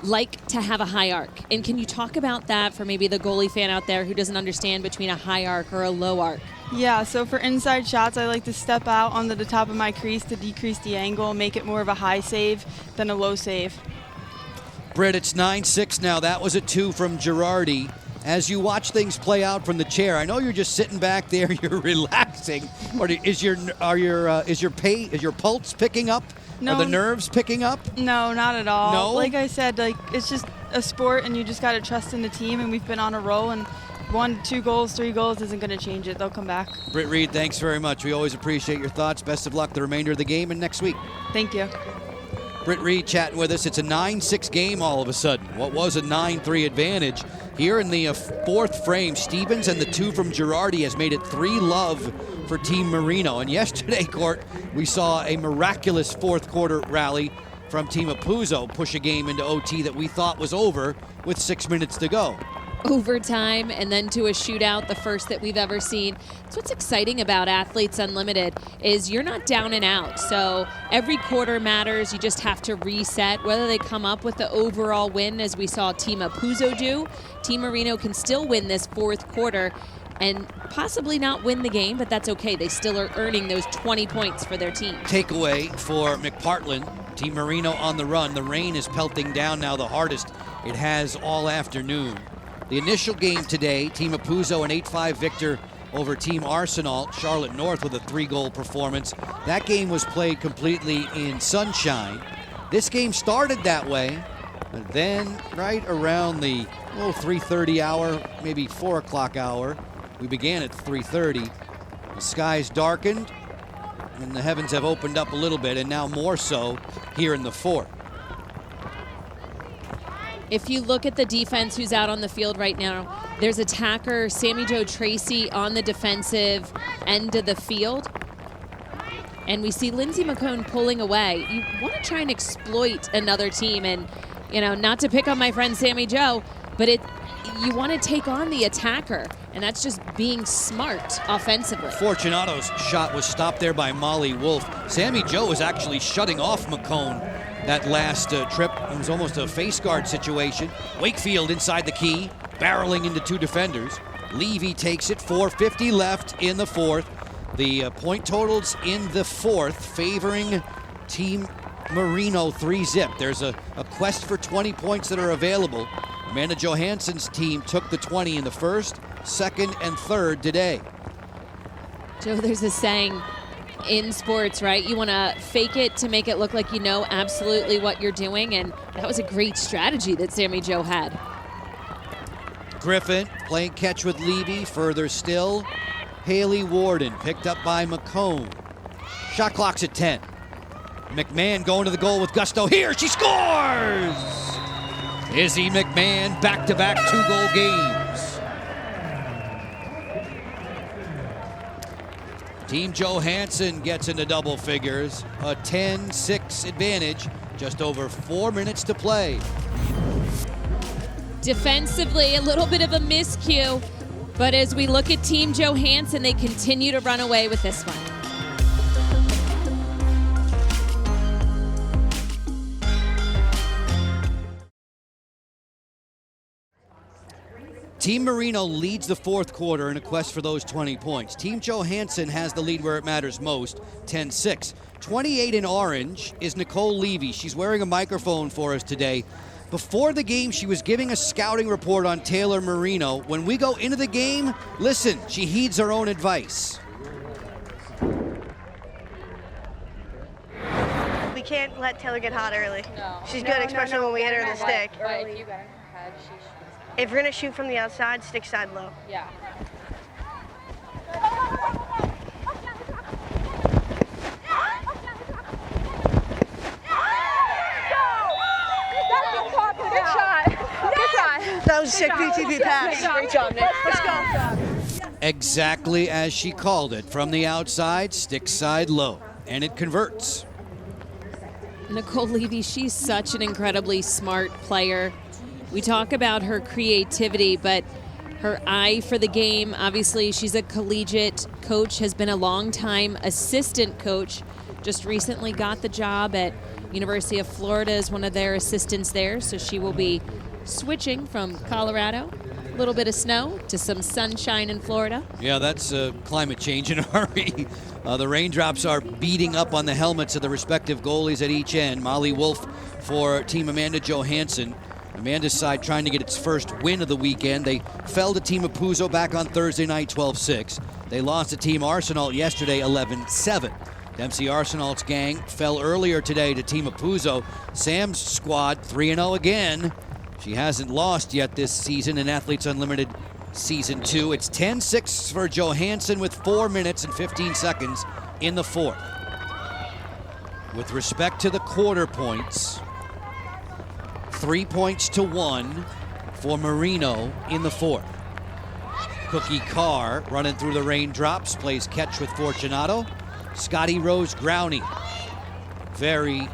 like to have a high arc. And can you talk about that for maybe the goalie fan out there who doesn't understand between a high arc or a low arc? Yeah, so for inside shots, I like to step out onto the top of my crease to decrease the angle, make it more of a high save than a low save. Britt, it's 9-6 now. That was a 2 from Girardi. As you watch things play out from the chair, I know you're just sitting back there, you're relaxing. Or is your pulse picking up? No. Are the nerves picking up? No, not at all. No? Like I said, it's just a sport, and you just got to trust in the team, and we've been on a roll, and 1, 2 goals, 3 goals isn't going to change it. They'll come back. Britt Reed, thanks very much. We always appreciate your thoughts. Best of luck the remainder of the game and next week. Thank you. Britt Reed chatting with us. It's a 9-6 game all of a sudden. What was a 9-3 advantage. Here in the fourth frame, Stevens and the 2 from Girardi has made it 3-love for Team Moreno. And yesterday, Court, we saw a miraculous fourth quarter rally from Team Apuzzo push a game into OT that we thought was over with 6 minutes to go. overtime and then to a shootout, the first that we've ever seen. That's what's exciting about Athletes Unlimited is you're not down and out. So every quarter matters. You just have to reset. Whether they come up with the overall win, as we saw Team Apuzzo do, Team Moreno can still win this fourth quarter and possibly not win the game, but that's okay. They still are earning those 20 points for their team. Takeaway for McPartland. Team Moreno on the run. The rain is pelting down now, the hardest it has all afternoon. The initial game today, Team Apuzzo an 8-5 victor over Team Arsenal. Charlotte North with a 3-goal performance. That game was played completely in sunshine. This game started that way, but then right around the 3:30 hour, maybe 4 o'clock hour, we began at 3:30. The skies darkened and the heavens have opened up a little bit, and now more so here in the fourth. If you look at the defense who's out on the field right now, there's attacker Sammy Jo Tracy on the defensive end of the field. And we see Lindsay McCone pulling away. You want to try and exploit another team, and not to pick on my friend Sammy Jo, but you want to take on the attacker, and that's just being smart offensively. Fortunato's shot was stopped there by Molly Wolf. Sammy Jo was actually shutting off McCone that last trip. It was almost a face guard situation. Wakefield inside the key, barreling into 2 defenders. Levy takes it, 4:50 left in the fourth. The point totals in the fourth favoring Team Moreno 3-zip. There's a quest for 20 points that are available. Amanda Johansen's team took the 20 in the first, second, and third today. Joe, there's a saying in sports, right? You want to fake it to make it look like you know absolutely what you're doing, and that was a great strategy that Sammy Jo had. Griffin playing catch with Levy. Further still, Haley Warden picked up by McCone. Shot clock's at 10. McMahon going to the goal with gusto. Here, she scores! Izzy McMahon, back-to-back 2-goal games. Team Johansen gets into double figures. A 10-6 advantage. Just over 4 minutes to play. Defensively, a little bit of a miscue. But as we look at Team Johansen, they continue to run away with this one. Team Moreno leads the fourth quarter in a quest for those 20 points. Team Johansen has the lead where it matters most, 10-6. 28 in orange is Nicole Levy. She's wearing a microphone for us today. Before the game, she was giving a scouting report on Taylor Moreno. When we go into the game, listen, she heeds her own advice. We can't let Taylor get hot early. No. She's good, especially when we hit her in the stick. But if you get in her head, If we're gonna shoot from the outside, stick side low. Yeah. Good shot. Good shot. That was a sick PTP pass. Great job, Nick. Let's go. Exactly as she called it. From the outside, stick side low. And it converts. Nicole Levy, she's such an incredibly smart player. We talk about her creativity, but her eye for the game. Obviously, she's a collegiate coach, has been a long-time assistant coach. Just recently got the job at University of Florida as one of their assistants there, so she will be switching from Colorado. A little bit of snow to some sunshine in Florida. Yeah, that's climate change in a hurry. The raindrops are beating up on the helmets of the respective goalies at each end. Molly Wolf for Team Amanda Johansen. Amanda's side trying to get its first win of the weekend. They fell to Team Apuzzo back on Thursday night, 12-6. They lost to Team Arsenal yesterday, 11-7. Dempsey Arsenal's gang fell earlier today to Team Apuzzo. Sam's squad, 3-0 again. She hasn't lost yet this season in Athletes Unlimited Season 2. It's 10-6 for Johansen with 4 minutes and 15 seconds in the fourth. With respect to the quarter points, 3 points to 1 for Moreno in the fourth. Cookie Carr running through the raindrops, plays catch with Fortunato. Scotty Rose Growney, very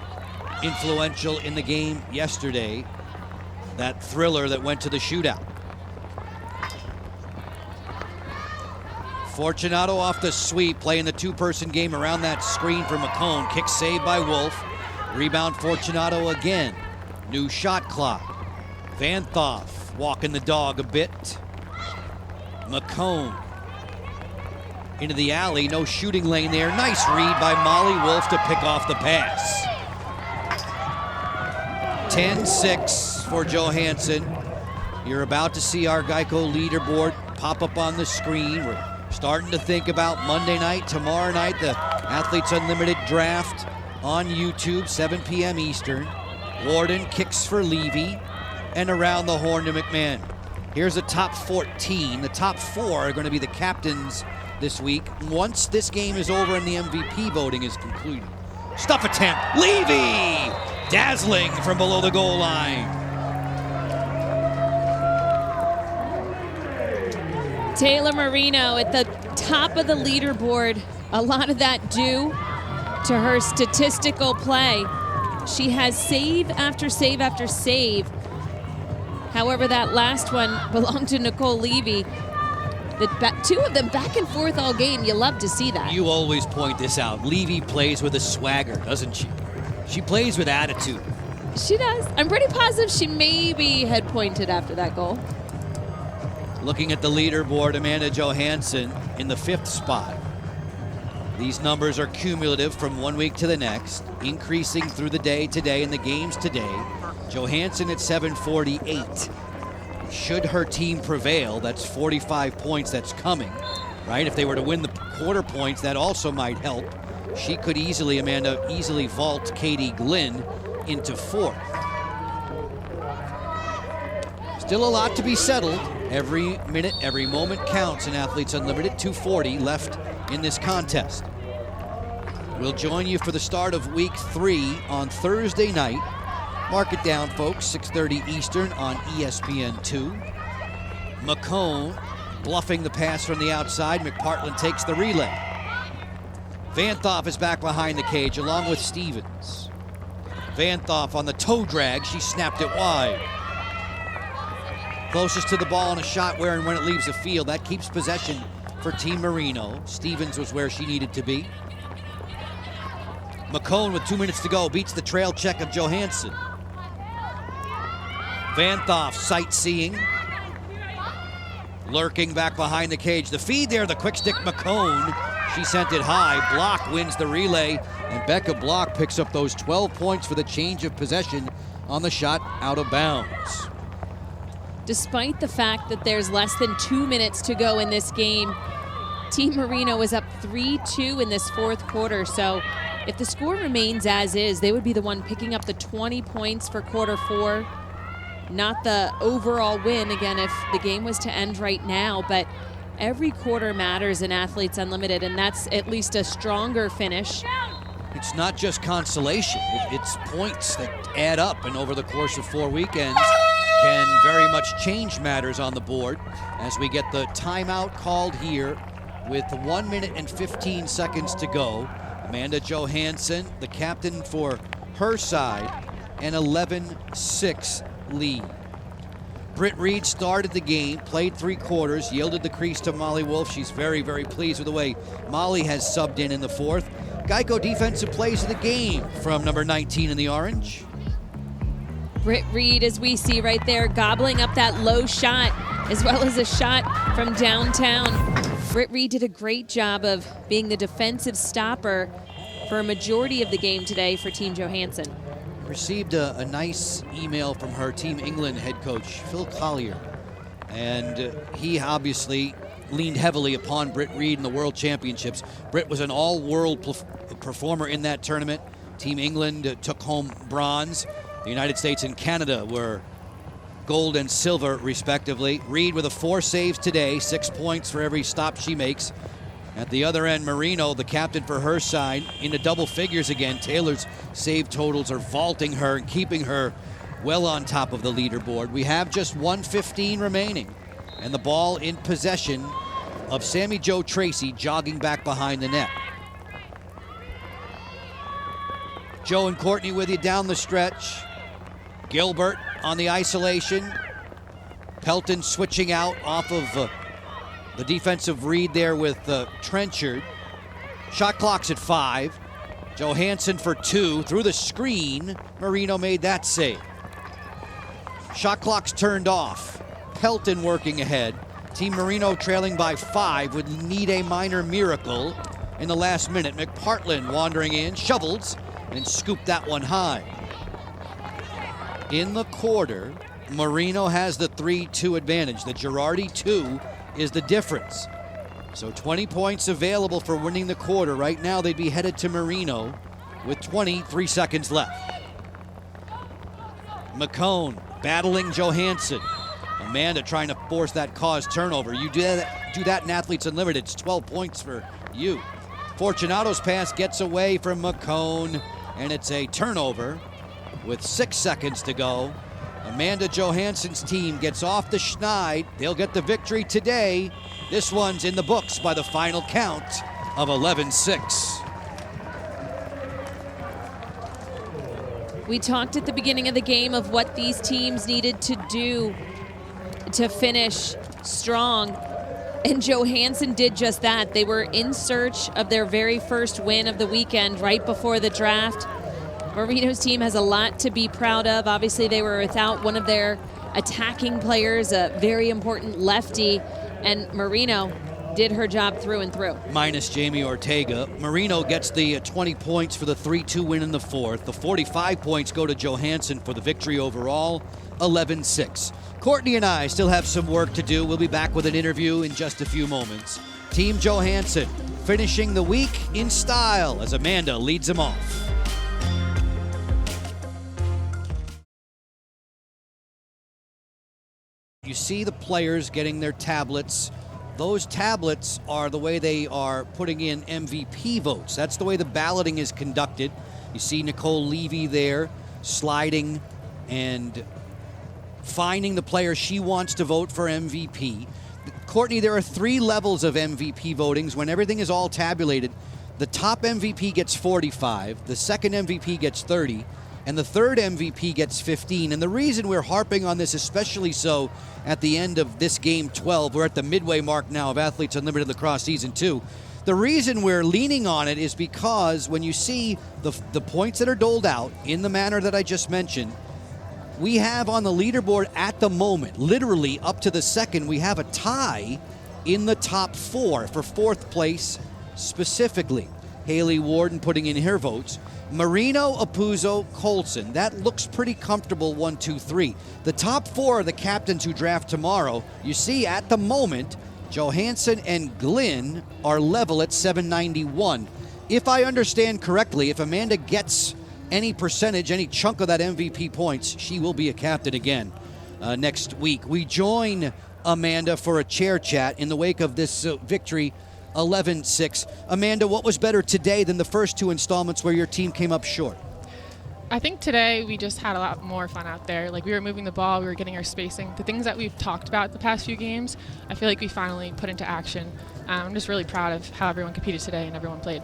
influential in the game yesterday. That thriller that went to the shootout. Fortunato off the sweep, playing the two-person game around that screen for McCone. Kick saved by Wolf. Rebound Fortunato again. New shot clock. Van Thoff walking the dog a bit. McCone into the alley, no shooting lane there. Nice read by Molly Wolf to pick off the pass. 10-6 for Johansen. You're about to see our Geico leaderboard pop up on the screen. We're starting to think about Monday night, tomorrow night, the Athletes Unlimited draft on YouTube, 7 p.m. Eastern. Warden kicks for Levy, and around the horn to McMahon. Here's the top 14. The top 4 are going to be the captains this week once this game is over and the MVP voting is concluded. Stuff attempt, Levy! Dazzling from below the goal line. Taylor Moreno at the top of the leaderboard. A lot of that due to her statistical play. She has save after save after save. However, that last one belonged to Nicole Levy. Two of them back and forth all game. You love to see that. You always point this out. Levy plays with a swagger, doesn't she? She plays with attitude. She does. I'm pretty positive she maybe had pointed after that goal. Looking at the leaderboard, Amanda Johansen in the 5th spot. These numbers are cumulative from one week to the next, increasing through the day today and the games today. Johansen at 748. Should her team prevail, that's 45 points that's coming, right? If they were to win the quarter points, that also might help. She could easily, Amanda, vault Katie Glynn into 4th. Still a lot to be settled. Every minute, every moment counts in Athletes Unlimited. 2:40 left in this contest. We'll join you for the start of week 3 on Thursday night. Mark it down, folks, 6:30 Eastern on ESPN2. McCone bluffing the pass from the outside. McPartland takes the relay. Van Thoff is back behind the cage along with Stevens. Van Thoff on the toe drag. She snapped it wide. Closest to the ball on a shot where and when it leaves the field. That keeps possession for Team Moreno. Stevens was where she needed to be. McCone with 2 minutes to go beats the trail check of Johansen. Van Thoff sightseeing. Lurking back behind the cage. The feed there, the quick stick McCone. She sent it high. Block wins the relay. And Becca Block picks up those 12 points for the change of possession on the shot out of bounds. Despite the fact that there's less than 2 minutes to go in this game, Team Moreno is up 3-2 in this 4th quarter. So if the score remains as is, they would be the one picking up the 20 points for quarter 4. Not the overall win, again, if the game was to end right now, but every quarter matters in Athletes Unlimited, and that's at least a stronger finish. It's not just consolation, it's points that add up, and over the course of 4 weekends can very much change matters on the board as we get the timeout called here with 1 minute and 15 seconds to go. Amanda Johansen, the captain for her side, an 11-6 lead. Britt Reed started the game, played 3 quarters, yielded the crease to Molly Wolf. She's very, very pleased with the way Molly has subbed in the 4th. Geico defensive plays of the game from number 19 in the orange. Britt Reed, as we see right there, gobbling up that low shot, as well as a shot from downtown. Britt Reed did a great job of being the defensive stopper for a majority of the game today for Team Johansen. Received a nice email from her Team England head coach, Phil Collier. And he obviously leaned heavily upon Britt Reed in the World Championships. Britt was an all-world performer in that tournament. Team England took home bronze. The United States and Canada were gold and silver, respectively. Reed with 4 saves today, 6 points for every stop she makes. At the other end, Moreno, the captain for her side, into double figures again. Taylor's save totals are vaulting her and keeping her well on top of the leaderboard. We have just 1:15 remaining, and the ball in possession of Sammy Jo Tracy jogging back behind the net. Joe and Courtney with you down the stretch. Gilbert on the isolation. Pelton switching out off of The defensive read there with Trenchard. Shot clock's at 5. Johansen for 2 through the screen. Moreno made that save. Shot clock's turned off. Pelton working ahead. Team Moreno trailing by 5 would need a minor miracle in the last minute. McPartland wandering in, shovels, and scooped that one high. In the quarter, Moreno has the 3-2 advantage. The Girardi 2 is the difference. So 20 points available for winning the quarter. Right now they'd be headed to Moreno with 23 seconds left. McCone battling Johansen. Amanda trying to force that cause turnover. You do that in Athletes Unlimited, it's 12 points for you. Fortunato's pass gets away from McCone, and it's a turnover with 6 seconds to go. Amanda Johansen's team gets off the schneid. They'll get the victory today. This one's in the books by the final count of 11-6. We talked at the beginning of the game of what these teams needed to do to finish strong, and Johansen did just that. They were in search of their very first win of the weekend right before the draft. Moreno's team has a lot to be proud of. Obviously, they were without one of their attacking players, a very important lefty, and Moreno did her job through and through. Minus Jamie Ortega. Moreno gets the 20 points for the 3-2 win in the fourth. The 45 points go to Johansen for the victory overall, 11-6. Courtney and I still have some work to do. We'll be back with an interview in just a few moments. Team Johansen finishing the week in style as Amanda leads them off. You see the players getting their tablets. Those tablets are the way they are putting in MVP votes. That's the way the balloting is conducted. You see Nicole Levy there sliding and finding the player she wants to vote for MVP. Courtney, there are 3 levels of MVP votings. When everything is all tabulated, the top MVP gets 45, the second MVP gets 30, and the third MVP gets 15. And the reason we're harping on this, especially so at the end of this game 12, we're at the midway mark now of Athletes Unlimited Lacrosse Season 2. The reason we're leaning on it is because when you see the points that are doled out in the manner that I just mentioned, we have on the leaderboard at the moment, literally up to the second, we have a tie in the top 4 for 4th place specifically. Haley Warden putting in her votes. Moreno, Apuzzo, Colson. That looks pretty comfortable, 1, 2, 3. The top 4 are the captains who draft tomorrow. You see at the moment, Johansen and Glynn are level at 791. If I understand correctly, if Amanda gets any percentage, any chunk of that MVP points, she will be a captain again next week. We join Amanda for a chair chat in the wake of this victory, 11-6. Amanda, what was better today than the first 2 installments where your team came up short? I think today we just had a lot more fun out there. Like, we were moving the ball, we were getting our spacing. The things that we've talked about the past few games, I feel like we finally put into action. I'm just really proud of how everyone competed today and everyone played.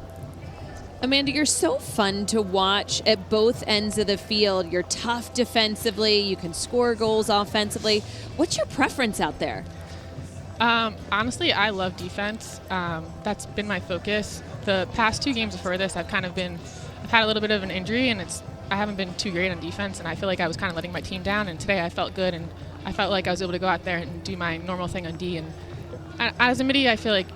Amanda, you're so fun to watch at both ends of the field. You're tough defensively. You can score goals offensively. What's your preference out there? Honestly, I love defense. That's been my focus. The past 2 games before this, I've had a little bit of an injury, and I haven't been too great on defense, and I feel like I was kind of letting my team down, and today I felt good, and I felt like I was able to go out there and do my normal thing on D. And as a midi, I feel like,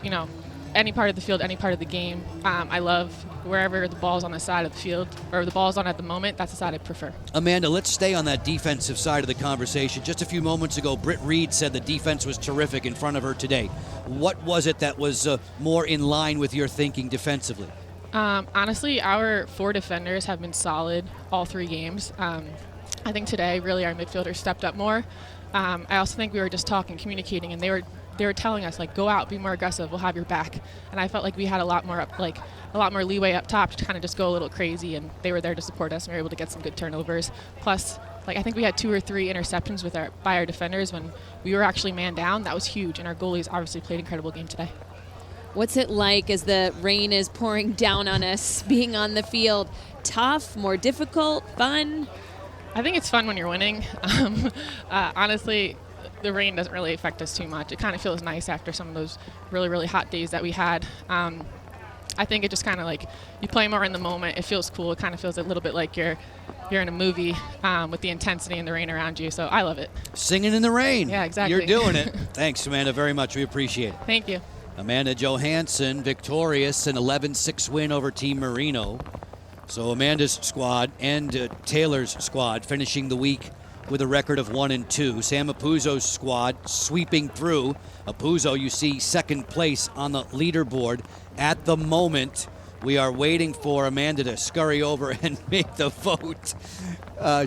any part of the field, any part of the game, I love wherever the ball's on the side of the field, or the ball's on at the moment, that's the side I prefer. Amanda, let's stay on that defensive side of the conversation. Just a few moments ago, Britt Reed said the defense was terrific in front of her today. What was it that was more in line with your thinking defensively? Honestly, our 4 defenders have been solid all 3 games. I think today, really, our midfielders stepped up more. I also think we were just talking, communicating, and they were telling us, like, go out, be more aggressive, we'll have your back. And I felt like we had a lot more leeway up top to kind of just go a little crazy, and they were there to support us, and we were able to get some good turnovers. Plus, I think we had 2 or 3 interceptions by our defenders when we were actually man down. That was huge, and our goalies obviously played an incredible game today. What's it like as the rain is pouring down on us, being on the field? Tough, more difficult, fun? I think it's fun when you're winning. Honestly, the rain doesn't really affect us too much. It kind of feels nice after some of those really, really hot days that we had. I think it just kind of like you play more in the moment. It feels cool. It kind of feels a little bit like you're in a movie with the intensity and the rain around you. So I love it. Singing in the rain. Yeah, exactly. You're doing it. Thanks, Amanda, very much. We appreciate it. Thank you. Amanda Johansen victorious, an 11-6 win over Team Moreno. So Amanda's squad and Taylor's squad finishing the week with a record of 1-2. Sam Apuzzo's squad sweeping through. Apuzzo, you see, second place on the leaderboard. At the moment, we are waiting for Amanda to scurry over and make the vote.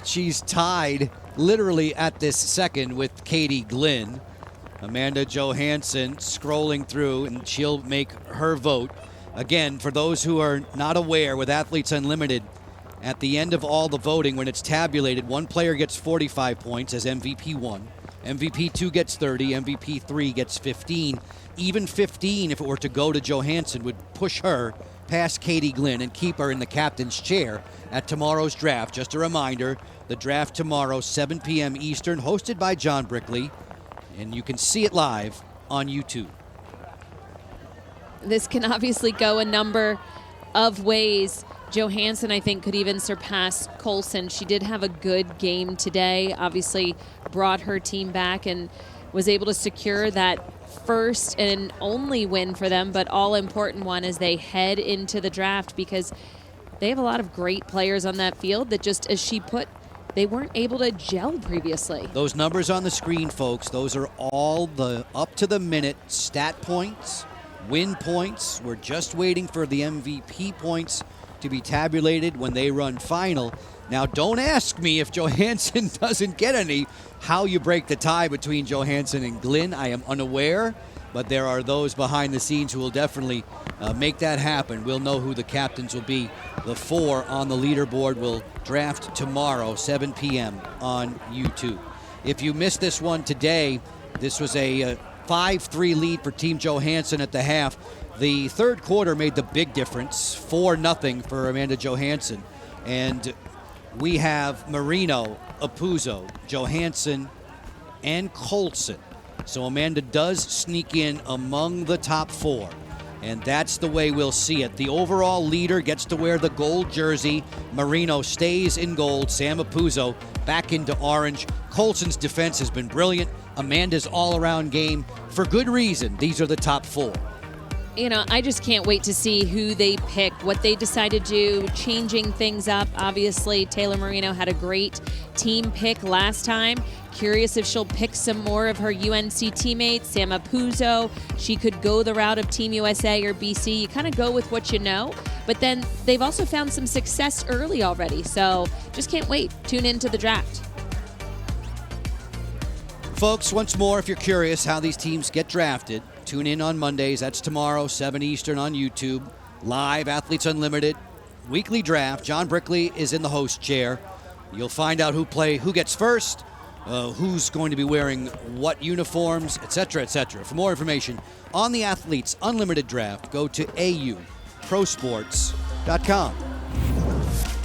She's tied literally at this second with Katie Glynn. Amanda Johansen scrolling through, and she'll make her vote. Again, for those who are not aware, with Athletes Unlimited, at the end of all the voting, when it's tabulated, one player gets 45 points as MVP 1. MVP 2 gets 30, MVP 3 gets 15. Even 15, if it were to go to Johansen, would push her past Katie Glynn and keep her in the captain's chair at tomorrow's draft. Just a reminder, the draft tomorrow, 7 p.m. Eastern, hosted by John Brickley, and you can see it live on YouTube. This can obviously go a number of ways. Johansen, I think, could even surpass Colson. She did have a good game today, obviously brought her team back and was able to secure that first and only win for them, but all-important one as they head into the draft, because they have a lot of great players on that field that, just as she put, they weren't able to gel previously. Those numbers on the screen, folks, those are all the up-to-the-minute stat points, win points. We're just waiting for the MVP points to be tabulated when they run final. Now, don't ask me if Johansen doesn't get any, how you break the tie between Johansen and Glynn. I am unaware, but there are those behind the scenes who will definitely make that happen. We'll know who the captains will be. The 4 on the leaderboard will draft tomorrow, 7 p.m. on YouTube. If you missed this one today, this was a 5-3 lead for Team Johansen at the half. The third quarter made the big difference, 4-0 for Amanda Johansen. And we have Moreno, Apuzzo, Johansen, and Colson. So Amanda does sneak in among the top 4. And that's the way we'll see it. The overall leader gets to wear the gold jersey. Moreno stays in gold. Sam Apuzzo back into orange. Colson's defense has been brilliant. Amanda's all-around game, for good reason. These are the top 4. You know, I just can't wait to see who they pick, what they decide to do, changing things up. Obviously, Taylor Moreno had a great team pick last time. Curious if she'll pick some more of her UNC teammates. Sam Apuzzo, she could go the route of Team USA or BC. You kind of go with what you know, but then they've also found some success early already. So just can't wait. Tune into the draft. Folks, once more, if you're curious how these teams get drafted, tune in on Mondays. That's tomorrow, 7 Eastern on YouTube. Live Athletes Unlimited weekly draft. John Brickley is in the host chair. You'll find out who gets first, who's going to be wearing what uniforms, etc., etc. For more information on the Athletes Unlimited draft, go to auprosports.com.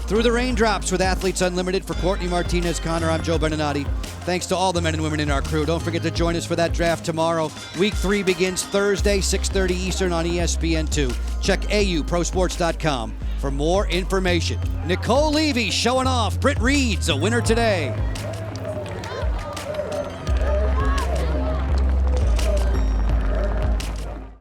Through the raindrops with Athletes Unlimited. For Courtney Martinez-Connor, I'm Joe Beninati. Thanks to all the men and women in our crew. Don't forget to join us for that draft tomorrow. Week 3 begins Thursday, 6:30 Eastern on ESPN2. Check auprosports.com for more information. Nicole Levy showing off. Britt Reed's a winner today.